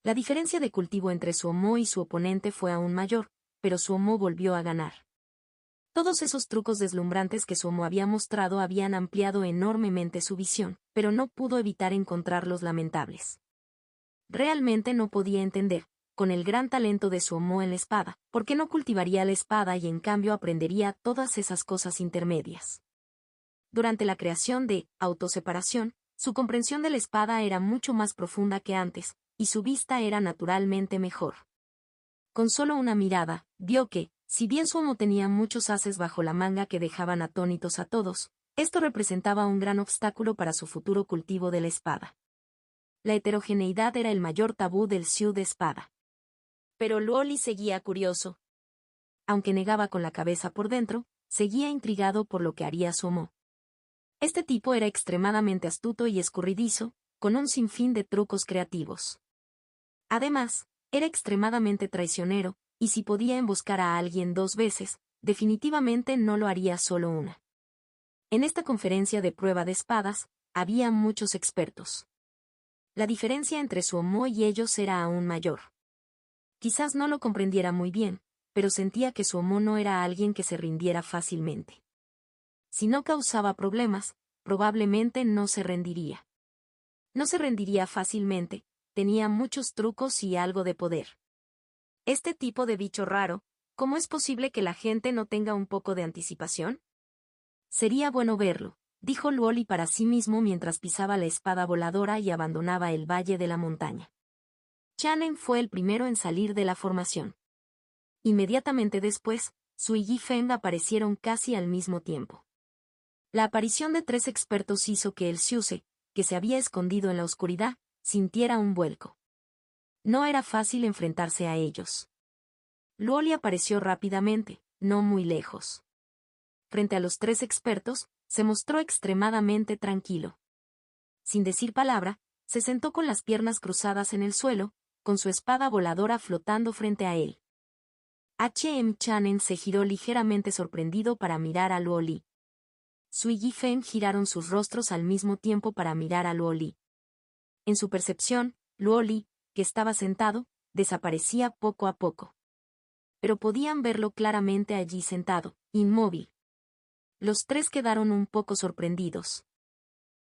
S1: La diferencia de cultivo entre Zuomo y su oponente fue aún mayor, pero Zuomo volvió a ganar. Todos esos trucos deslumbrantes que Zuomo había mostrado habían ampliado enormemente su visión, pero no pudo evitar encontrarlos lamentables. Realmente no podía entender, con el gran talento de Zuomo en la espada, por qué no cultivaría la espada y en cambio aprendería todas esas cosas intermedias. Durante la creación de autoseparación, su comprensión de la espada era mucho más profunda que antes, y su vista era naturalmente mejor. Con solo una mirada, vio que, si bien Zuomo tenía muchos ases bajo la manga que dejaban atónitos a todos, esto representaba un gran obstáculo para su futuro cultivo de la espada. La heterogeneidad era el mayor tabú del Xiu de espada. Pero Luoli seguía curioso. Aunque negaba con la cabeza por dentro, seguía intrigado por lo que haría Zuomo. Este tipo era extremadamente astuto y escurridizo, con un sinfín de trucos creativos. Además, era extremadamente traicionero, y si podía emboscar a alguien 2 veces, definitivamente no lo haría solo una. En esta conferencia de prueba de espadas, había muchos expertos. La diferencia entre Zuomo y ellos era aún mayor. Quizás no lo comprendiera muy bien, pero sentía que su amo no era alguien que se rindiera fácilmente. Si no causaba problemas, probablemente no se rendiría. No se rendiría fácilmente, tenía muchos trucos y algo de poder. Este tipo de bicho raro, ¿cómo es posible que la gente no tenga un poco de anticipación? Sería bueno verlo, dijo Luoli para sí mismo mientras pisaba la espada voladora y abandonaba el valle de la montaña. Chanen fue el primero en salir de la formación. Inmediatamente después, Sui y Feng aparecieron casi al mismo tiempo. La aparición de 3 expertos hizo que el Xiuse, que se había escondido en la oscuridad, sintiera un vuelco. No era fácil enfrentarse a ellos. Luoli apareció rápidamente, no muy lejos. Frente a los 3 expertos, se mostró extremadamente tranquilo. Sin decir palabra, se sentó con las piernas cruzadas en el suelo, con su espada voladora flotando frente a él. H.M. Chanen se giró ligeramente sorprendido para mirar a Luoli. Sui y Feng giraron sus rostros al mismo tiempo para mirar a Luoli. En su percepción, Luoli, que estaba sentado, desaparecía poco a poco. Pero podían verlo claramente allí sentado, inmóvil. Los 3 quedaron un poco sorprendidos.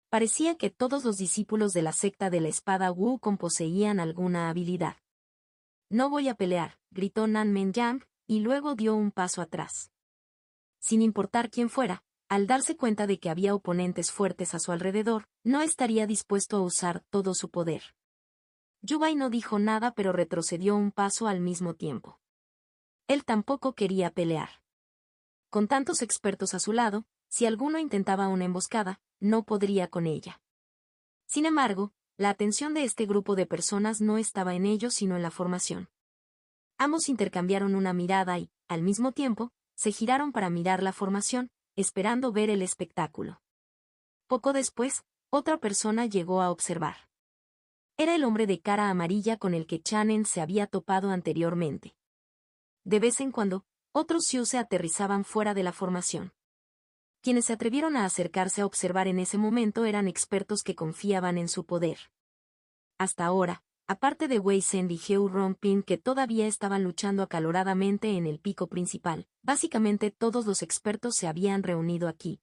S1: Parecía que todos los discípulos de la secta de la espada Wukong poseían alguna habilidad. No voy a pelear, gritó Nan Men-yang, y luego dio un paso atrás. Sin importar quién fuera, al darse cuenta de que había oponentes fuertes a su alrededor, no estaría dispuesto a usar todo su poder. Yubai no dijo nada pero retrocedió un paso al mismo tiempo. Él tampoco quería pelear. Con tantos expertos a su lado, si alguno intentaba una emboscada, no podría con ella. Sin embargo, la atención de este grupo de personas no estaba en ellos sino en la formación. Ambos intercambiaron una mirada y, al mismo tiempo, se giraron para mirar la formación, esperando ver el espectáculo. Poco después, otra persona llegó a observar. Era el hombre de cara amarilla con el que Chanen se había topado anteriormente. De vez en cuando, otros Xiuse aterrizaban fuera de la formación. Quienes se atrevieron a acercarse a observar en ese momento eran expertos que confiaban en su poder. Hasta ahora, aparte de Wei Zhen y Heu Ronpin que todavía estaban luchando acaloradamente en el pico principal, básicamente todos los expertos se habían reunido aquí.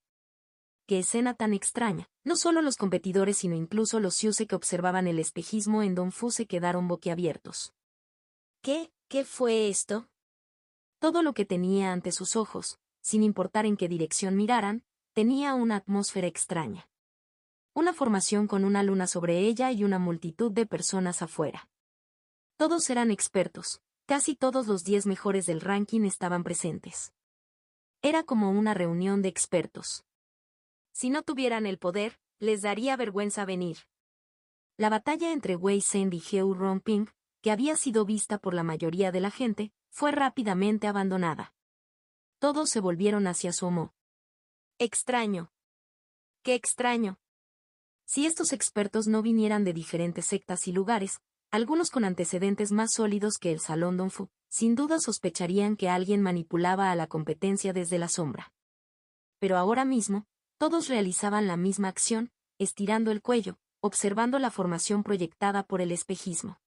S1: ¡Qué escena tan extraña! No solo los competidores sino incluso los Xiuse que observaban el espejismo en Dongfu se quedaron boquiabiertos. ¿Qué fue esto? Todo lo que tenía ante sus ojos, sin importar en qué dirección miraran, tenía una atmósfera extraña. Una formación con una luna sobre ella y una multitud de personas afuera. Todos eran expertos, casi todos los 10 mejores del ranking estaban presentes. Era como una reunión de expertos. Si no tuvieran el poder, les daría vergüenza venir. La batalla entre Wei Zhen y Heu Ronping, que había sido vista por la mayoría de la gente, fue rápidamente abandonada. Todos se volvieron hacia su amo. Extraño. ¡Qué extraño! Si estos expertos no vinieran de diferentes sectas y lugares, algunos con antecedentes más sólidos que el Salón Dongfu, sin duda sospecharían que alguien manipulaba a la competencia desde la sombra. Pero ahora mismo, todos realizaban la misma acción, estirando el cuello, observando la formación proyectada por el espejismo.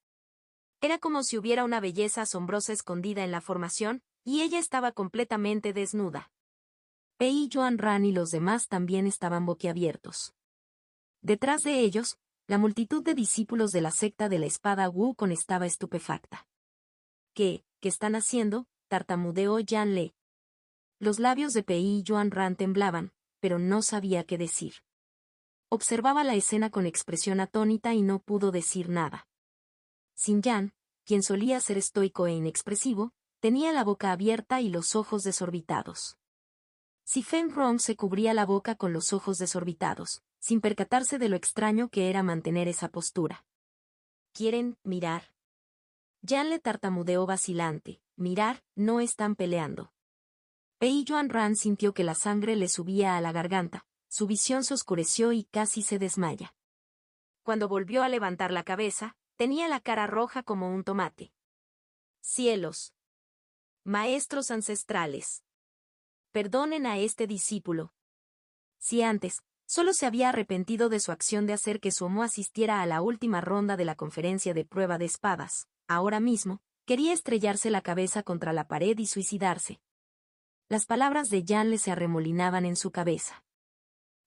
S1: Era como si hubiera una belleza asombrosa escondida en la formación, y ella estaba completamente desnuda. Pei Yuanran y los demás también estaban boquiabiertos. Detrás de ellos, la multitud de discípulos de la secta de la espada Wukong estaba estupefacta. ¿Qué están haciendo?, tartamudeó Yan Le. Los labios de Pei Yuanran temblaban, pero no sabía qué decir. Observaba la escena con expresión atónita y no pudo decir nada. Xin Yan, quien solía ser estoico e inexpresivo, tenía la boca abierta y los ojos desorbitados. Si Feng Rong se cubría la boca con los ojos desorbitados, sin percatarse de lo extraño que era mantener esa postura. ¿Quieren mirar? Yan le tartamudeó vacilante. Mirar, no están peleando. Pei Yuanran sintió que la sangre le subía a la garganta, su visión se oscureció y casi se desmaya. Cuando volvió a levantar la cabeza, tenía la cara roja como un tomate. Cielos. Maestros ancestrales. Perdonen a este discípulo. Si antes, solo se había arrepentido de su acción de hacer que su amo asistiera a la última ronda de la conferencia de prueba de espadas, ahora mismo, Quería estrellarse la cabeza contra la pared y suicidarse. Las palabras de Jan le se arremolinaban en su cabeza.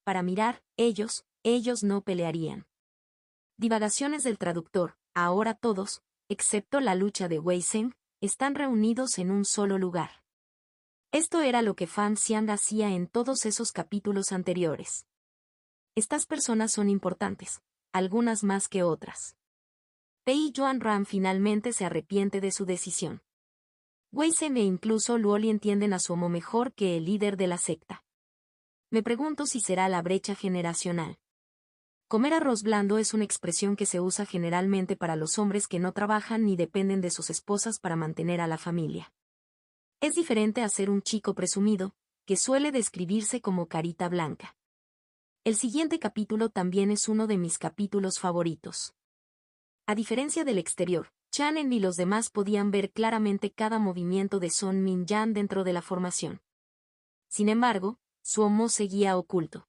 S1: Para mirar, ellos no pelearían. Divagaciones del traductor. Ahora todos, excepto la lucha de Wei Zheng, están reunidos en un solo lugar. Esto era lo que Fan Xiang hacía en todos esos capítulos anteriores. Estas personas son importantes, algunas más que otras. Pei Yuanran finalmente se arrepiente de su decisión. Wei Zheng e incluso Luoli entienden a Suomo mejor que el líder de la secta. Me pregunto si será la brecha generacional. Comer arroz blando es una expresión que se usa generalmente para los hombres que no trabajan ni dependen de sus esposas para mantener a la familia. Es diferente a ser un chico presumido, que suele describirse como carita blanca. El siguiente capítulo también es uno de mis capítulos favoritos. A diferencia del exterior, Chanen y los demás podían ver claramente cada movimiento de Son Min Jan dentro de la formación. Sin embargo, Suomo seguía oculto.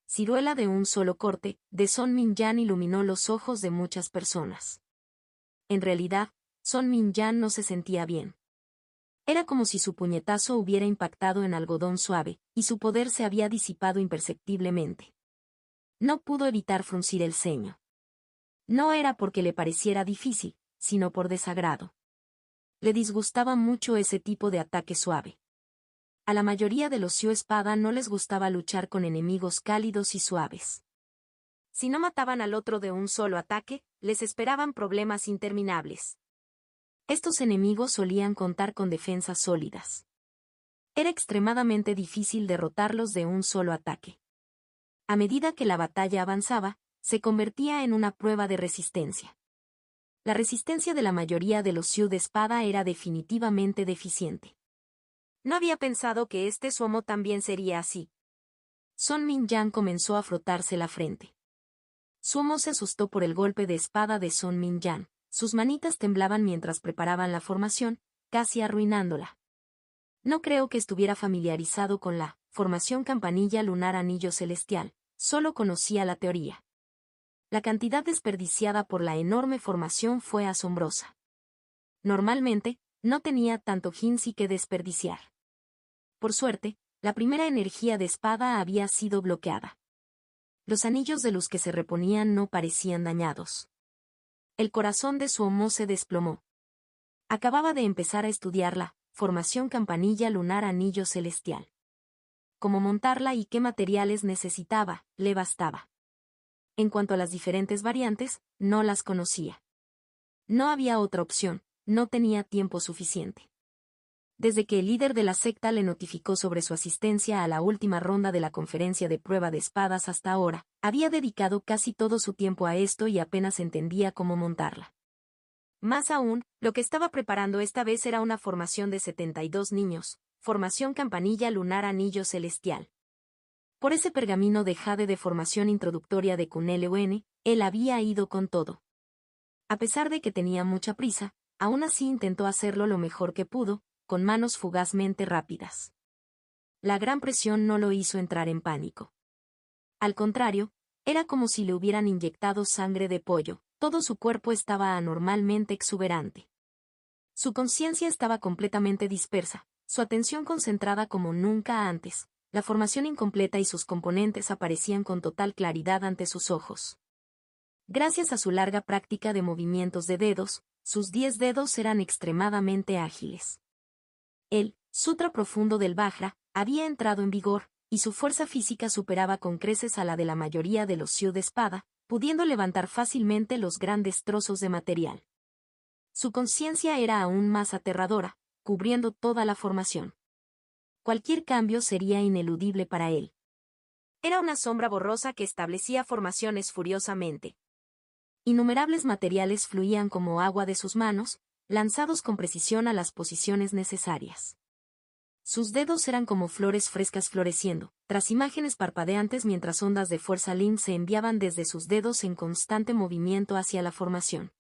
S1: Ciruela de un solo corte, de Son Min Jan iluminó los ojos de muchas personas. En realidad, Son Min Jan no se sentía bien. Era como si su puñetazo hubiera impactado en algodón suave, y su poder se había disipado imperceptiblemente. No pudo evitar fruncir el ceño. No era porque le pareciera difícil, sino por desagrado. Le disgustaba mucho ese tipo de ataque suave. A la mayoría de los Xiu Espada no les gustaba luchar con enemigos cálidos y suaves. Si no mataban al otro de un solo ataque, les esperaban problemas interminables. Estos enemigos solían contar con defensas sólidas. Era extremadamente difícil derrotarlos de un solo ataque. A medida que la batalla avanzaba, se convertía en una prueba de resistencia. La resistencia de la mayoría de los Xiu de espada era definitivamente deficiente. No había pensado que este Suomo también sería así. Son Min Jan comenzó a frotarse la frente. Suomo se asustó por el golpe de espada de Son Min Jan. Sus manitas temblaban mientras preparaban la formación, casi arruinándola. No creo que estuviera familiarizado con la formación campanilla lunar anillo celestial, solo conocía la teoría. La cantidad desperdiciada por la enorme formación fue asombrosa. Normalmente, no tenía tanto Jinzi que desperdiciar. Por suerte, la primera energía de espada había sido bloqueada. Los anillos de luz que se reponían no parecían dañados. El corazón de Suomo se desplomó. Acababa de empezar a estudiar la formación campanilla lunar anillo celestial. Cómo montarla y qué materiales necesitaba, le bastaba. En cuanto a las diferentes variantes, no las conocía. No había otra opción, no tenía tiempo suficiente. Desde que el líder de la secta le notificó sobre su asistencia a la última ronda de la conferencia de prueba de espadas hasta ahora, había dedicado casi todo su tiempo a esto y apenas entendía cómo montarla. Más aún, lo que estaba preparando esta vez era una formación de 72 niños, formación campanilla lunar anillo celestial. Por ese pergamino de jade de formación introductoria de Kunlun, él había ido con todo. A pesar de que tenía mucha prisa, aún así intentó hacerlo lo mejor que pudo, con manos fugazmente rápidas. La gran presión no lo hizo entrar en pánico. Al contrario, era como si le hubieran inyectado sangre de pollo, todo su cuerpo estaba anormalmente exuberante. Su conciencia estaba completamente dispersa, su atención concentrada como nunca antes, la formación incompleta y sus componentes aparecían con total claridad ante sus ojos. Gracias a su larga práctica de movimientos de dedos, sus 10 dedos eran extremadamente ágiles. El Sutra profundo del Vajra había entrado en vigor, y su fuerza física superaba con creces a la de la mayoría de los Xiu de espada, pudiendo levantar fácilmente los grandes trozos de material. Su conciencia era aún más aterradora, cubriendo toda la formación. Cualquier cambio sería ineludible para él. Era una sombra borrosa que establecía formaciones furiosamente. Innumerables materiales fluían como agua de sus manos, lanzados con precisión a las posiciones necesarias. Sus dedos eran como flores frescas floreciendo, tras imágenes parpadeantes mientras ondas de fuerza Lin se enviaban desde sus dedos en constante movimiento hacia la formación.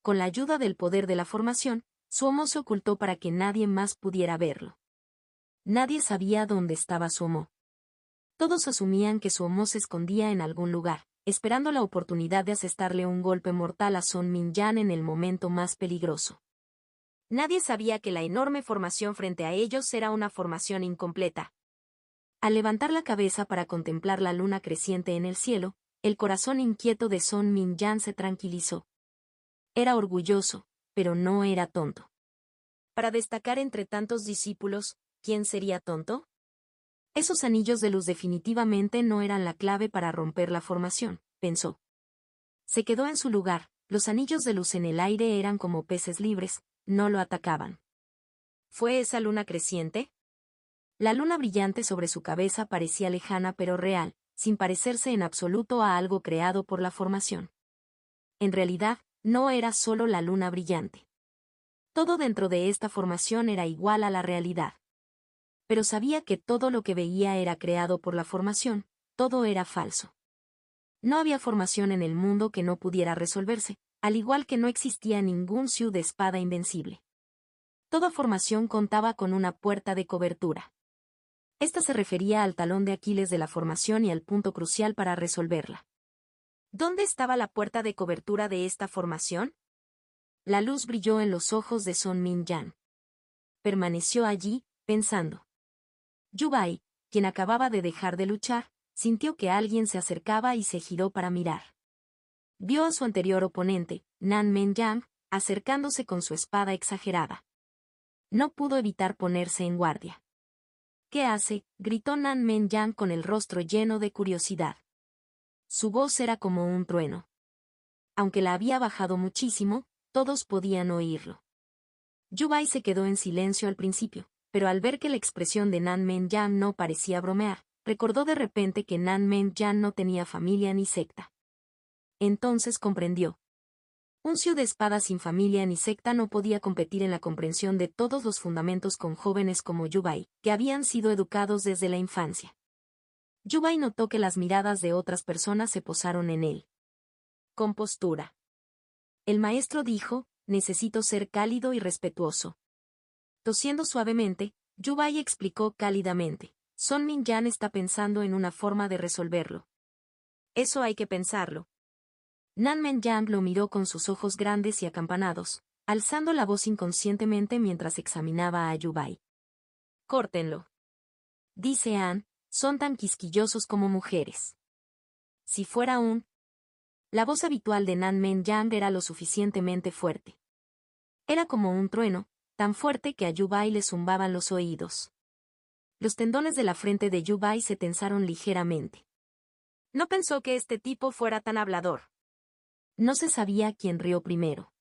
S1: Con la ayuda del poder de la formación, Suomo se ocultó para que nadie más pudiera verlo. Nadie sabía dónde estaba Suomo. Todos asumían que Suomo se escondía en algún lugar, esperando la oportunidad de asestarle un golpe mortal a Son Min Jan en el momento más peligroso. Nadie sabía que la enorme formación frente a ellos era una formación incompleta. Al levantar la cabeza para contemplar la luna creciente en el cielo, el corazón inquieto de Son Min-jan se tranquilizó. Era orgulloso, pero no era tonto. Para destacar entre tantos discípulos, ¿quién sería tonto? Esos anillos de luz definitivamente no eran la clave para romper la formación, pensó. Se quedó en su lugar, los anillos de luz en el aire eran como peces libres, no lo atacaban. ¿Fue esa luna creciente? La luna brillante sobre su cabeza parecía lejana pero real, sin parecerse en absoluto a algo creado por la formación. En realidad, no era solo la luna brillante. Todo dentro de esta formación era igual a la realidad. Pero sabía que todo lo que veía era creado por la formación, todo era falso. No había formación en el mundo que no pudiera resolverse, al igual que no existía ningún Siu de espada invencible. Toda formación contaba con una puerta de cobertura. Esta se refería al talón de Aquiles de la formación y al punto crucial para resolverla. ¿Dónde estaba la puerta de cobertura de esta formación? La luz brilló en los ojos de Son Min-jan. Permaneció allí, pensando. Yu-bai, quien acababa de dejar de luchar, sintió que alguien se acercaba y se giró para mirar. Vio a su anterior oponente, Nan Men-jan, acercándose con su espada exagerada. No pudo evitar ponerse en guardia. ¿Qué hace?, gritó Nan Men-jan con el rostro lleno de curiosidad. Su voz era como un trueno. Aunque la había bajado muchísimo, todos podían oírlo. Yu-bai se quedó en silencio al principio, pero al ver que la expresión de Nan Men-jan no parecía bromear, recordó de repente que Nan Men-jan no tenía familia ni secta. Entonces comprendió. Un Siu de espada sin familia ni secta no podía competir en la comprensión de todos los fundamentos con jóvenes como Yu-bai, que habían sido educados desde la infancia. Yu-bai notó que las miradas de otras personas se posaron en él. Compostura. El maestro dijo, necesito ser cálido y respetuoso. Tosiendo suavemente, Yu-bai explicó cálidamente, Son Min-jan está pensando en una forma de resolverlo. Eso hay que pensarlo. Nan Men-jan lo miró con sus ojos grandes y acampanados, alzando la voz inconscientemente mientras examinaba a Yu-bai. Córtenlo. Dice Ann, son tan quisquillosos como mujeres. Si fuera un... La voz habitual de Nan Men-jan era lo suficientemente fuerte. Era como un trueno, tan fuerte que a Yu-bai le zumbaban los oídos. Los tendones de la frente de Yu-bai se tensaron ligeramente. No pensó que este tipo fuera tan hablador. No se sabía quién rió primero.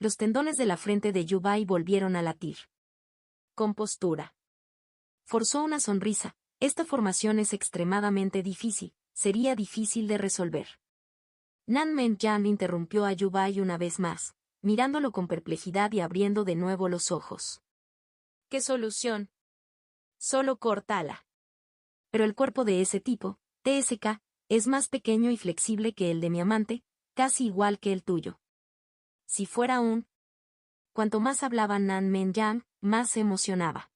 S1: Los tendones de la frente de Yu-bai volvieron a latir. Compostura. Forzó una sonrisa. Esta formación es extremadamente difícil, sería difícil de resolver. Nan Men-jan interrumpió a Yu-bai una vez más, mirándolo con perplejidad y abriendo de nuevo los ojos. ¿Qué solución? Solo córtala. Pero el cuerpo de ese tipo, TSK, es más pequeño y flexible que el de mi amante, casi igual que el tuyo. Si fuera un... Cuanto más hablaba Nan Men-jan, más se emocionaba.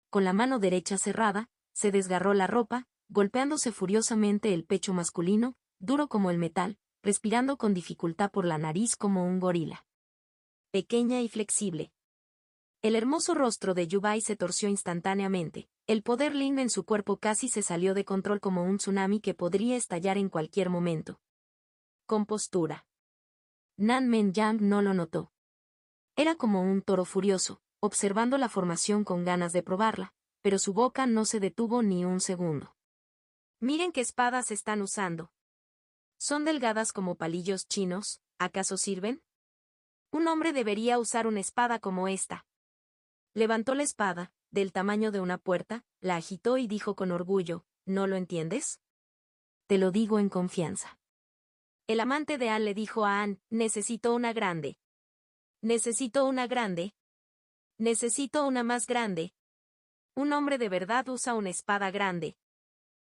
S1: Con la mano derecha cerrada, se desgarró la ropa, golpeándose furiosamente el pecho masculino, duro como el metal, respirando con dificultad por la nariz como un gorila. Pequeña y flexible. El hermoso rostro de Yu-bai se torció instantáneamente, el poder Lin en su cuerpo casi se salió de control como un tsunami que podría estallar en cualquier momento. Compostura. Nan Men-jan no lo notó. Era como un toro furioso, observando la formación con ganas de probarla, pero su boca no se detuvo ni un segundo. Miren qué espadas están usando. Son delgadas como palillos chinos, ¿acaso sirven? Un hombre debería usar una espada como esta. Levantó la espada, del tamaño de una puerta, la agitó y dijo con orgullo, ¿no lo entiendes? Te lo digo en confianza. El amante de Ann le dijo a Ann, necesito una grande. Necesito una grande. Necesito una más grande. Un hombre de verdad usa una espada grande.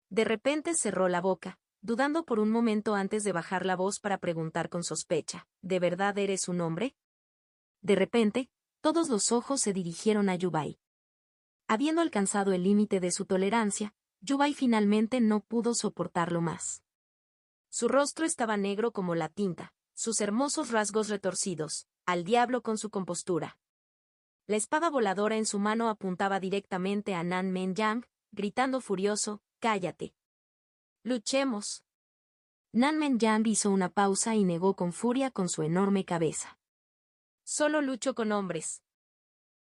S1: De repente cerró la boca, dudando por un momento antes de bajar la voz para preguntar con sospecha, ¿de verdad eres un hombre? De repente, todos los ojos se dirigieron a Yu-bai. Habiendo alcanzado el límite de su tolerancia, Yu-bai finalmente no pudo soportarlo más. Su rostro estaba negro como la tinta, sus hermosos rasgos retorcidos, al diablo con su compostura. La espada voladora en su mano apuntaba directamente a Nan Men Yang, gritando furioso, «¡Cállate! ¡Luchemos!». Nan Men Yang hizo una pausa y negó con furia con su enorme cabeza. «Solo lucho con hombres».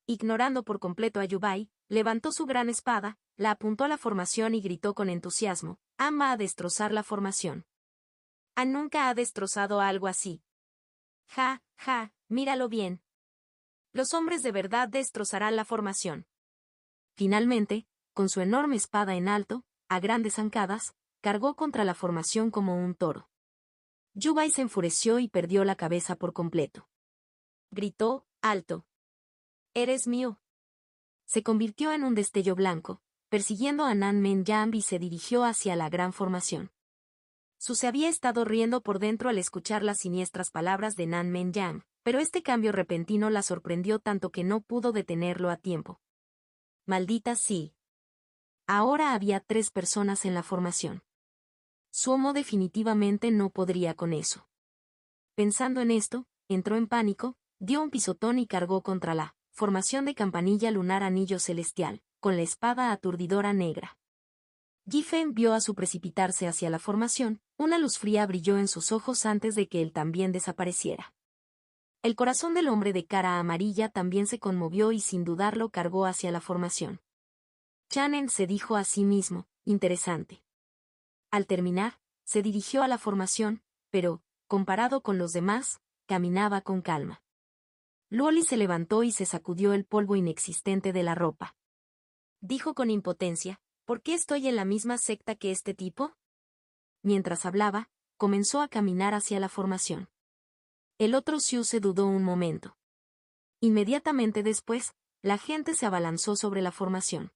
S1: Ignorando por completo a Yubai, levantó su gran espada, la apuntó a la formación y gritó con entusiasmo, «¡Ama a destrozar la formación! ¡Ah, nunca ha destrozado algo así! ¡Ja, ja, míralo bien! Los hombres de verdad destrozarán la formación». Finalmente, con su enorme espada en alto, a grandes zancadas, cargó contra la formación como un toro. Yubai se enfureció y perdió la cabeza por completo. Gritó, alto. «¡Eres mío!». Se convirtió en un destello blanco, persiguiendo a Nan Men Yang y se dirigió hacia la gran formación. Su se había estado riendo por dentro al escuchar las siniestras palabras de Nan Men Yang, pero este cambio repentino la sorprendió tanto que no pudo detenerlo a tiempo. Maldita sí. Ahora había 3 personas en la formación. Suomo definitivamente no podría con eso. Pensando en esto, entró en pánico, dio un pisotón y cargó contra la formación de Campanilla Lunar Anillo Celestial, con la espada aturdidora negra. Giffen vio a su precipitarse hacia la formación, una luz fría brilló en sus ojos antes de que él también desapareciera. El corazón del hombre de cara amarilla también se conmovió y sin dudarlo cargó hacia la formación. Chanen se dijo a sí mismo, interesante. Al terminar, se dirigió a la formación, pero, comparado con los demás, caminaba con calma. Luoli se levantó y se sacudió el polvo inexistente de la ropa. Dijo con impotencia, ¿por qué estoy en la misma secta que este tipo? Mientras hablaba, comenzó a caminar hacia la formación. El otro Xiu se dudó un momento. Inmediatamente después, la gente se abalanzó sobre la formación.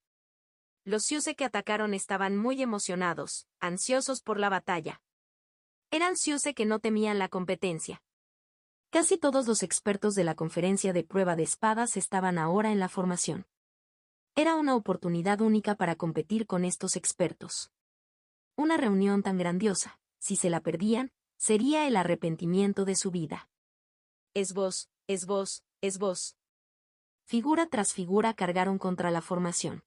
S1: Los Xiuse que atacaron estaban muy emocionados, ansiosos por la batalla. Eran Xiuse que no temían la competencia. Casi todos los expertos de la conferencia de prueba de espadas estaban ahora en la formación. Era una oportunidad única para competir con estos expertos. Una reunión tan grandiosa, si se la perdían, sería el arrepentimiento de su vida. Es vos, es vos, es vos. Figura tras figura cargaron contra la formación.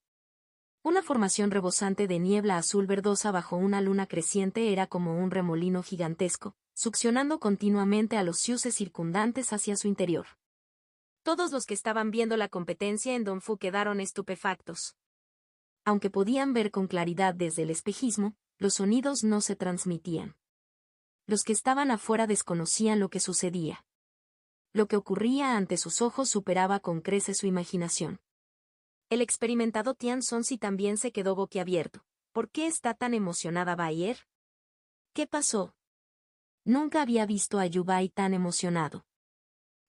S1: Una formación rebosante de niebla azul verdosa bajo una luna creciente era como un remolino gigantesco, succionando continuamente a los Xiuses circundantes hacia su interior. Todos los que estaban viendo la competencia en Dongfu quedaron estupefactos. Aunque podían ver con claridad desde el espejismo, los sonidos no se transmitían. Los que estaban afuera desconocían lo que sucedía. Lo que ocurría ante sus ojos superaba con creces su imaginación. El experimentado Tian Sonsi también se quedó boquiabierto. ¿Por qué está tan emocionada Bayer? ¿Qué pasó? Nunca había visto a Yubai tan emocionado.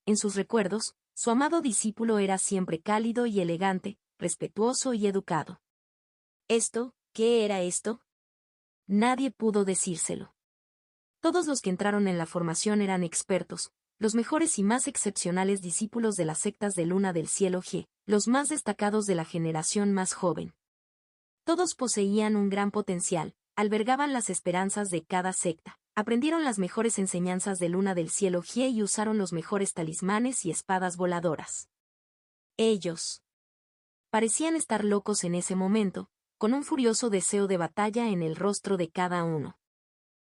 S1: En sus recuerdos, su amado discípulo era siempre cálido y elegante, respetuoso y educado. ¿Esto? ¿Qué era esto? Nadie pudo decírselo. Todos los que entraron en la formación eran expertos, los mejores y más excepcionales discípulos de las sectas de Luna del Cielo G, los más destacados de la generación más joven. Todos poseían un gran potencial, albergaban las esperanzas de cada secta, aprendieron las mejores enseñanzas de Luna del Cielo G y usaron los mejores talismanes y espadas voladoras. Ellos parecían estar locos en ese momento, con un furioso deseo de batalla en el rostro de cada uno.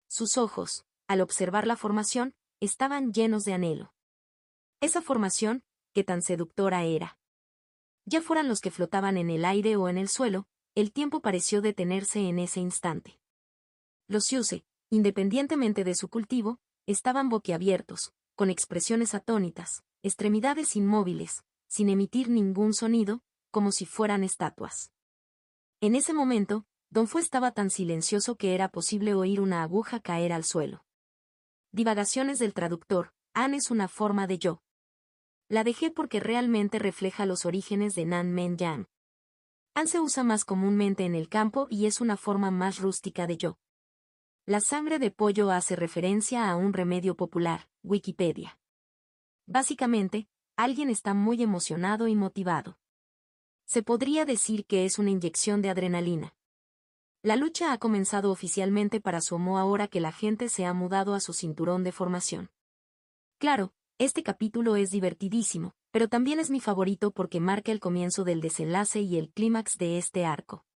S1: Sus ojos, al observar la formación, estaban llenos de anhelo. Esa formación, que tan seductora era. Ya fueran los que flotaban en el aire o en el suelo, el tiempo pareció detenerse en ese instante. Los Xiuse, independientemente de su cultivo, estaban boquiabiertos, con expresiones atónitas, extremidades inmóviles, sin emitir ningún sonido, como si fueran estatuas. En ese momento, Dongfu estaba tan silencioso que era posible oír una aguja caer al suelo. Divagaciones del traductor, An es una forma de yo. La dejé porque realmente refleja los orígenes de Nan Men Yang. An se usa más comúnmente en el campo y es una forma más rústica de yo. La sangre de pollo hace referencia a un remedio popular, Wikipedia. Básicamente, alguien está muy emocionado y motivado. Se podría decir que es una inyección de adrenalina. La lucha ha comenzado oficialmente para Suomo ahora que la gente se ha mudado a su cinturón de formación. Claro, este capítulo es divertidísimo, pero también es mi favorito porque marca el comienzo del desenlace y el clímax de este arco.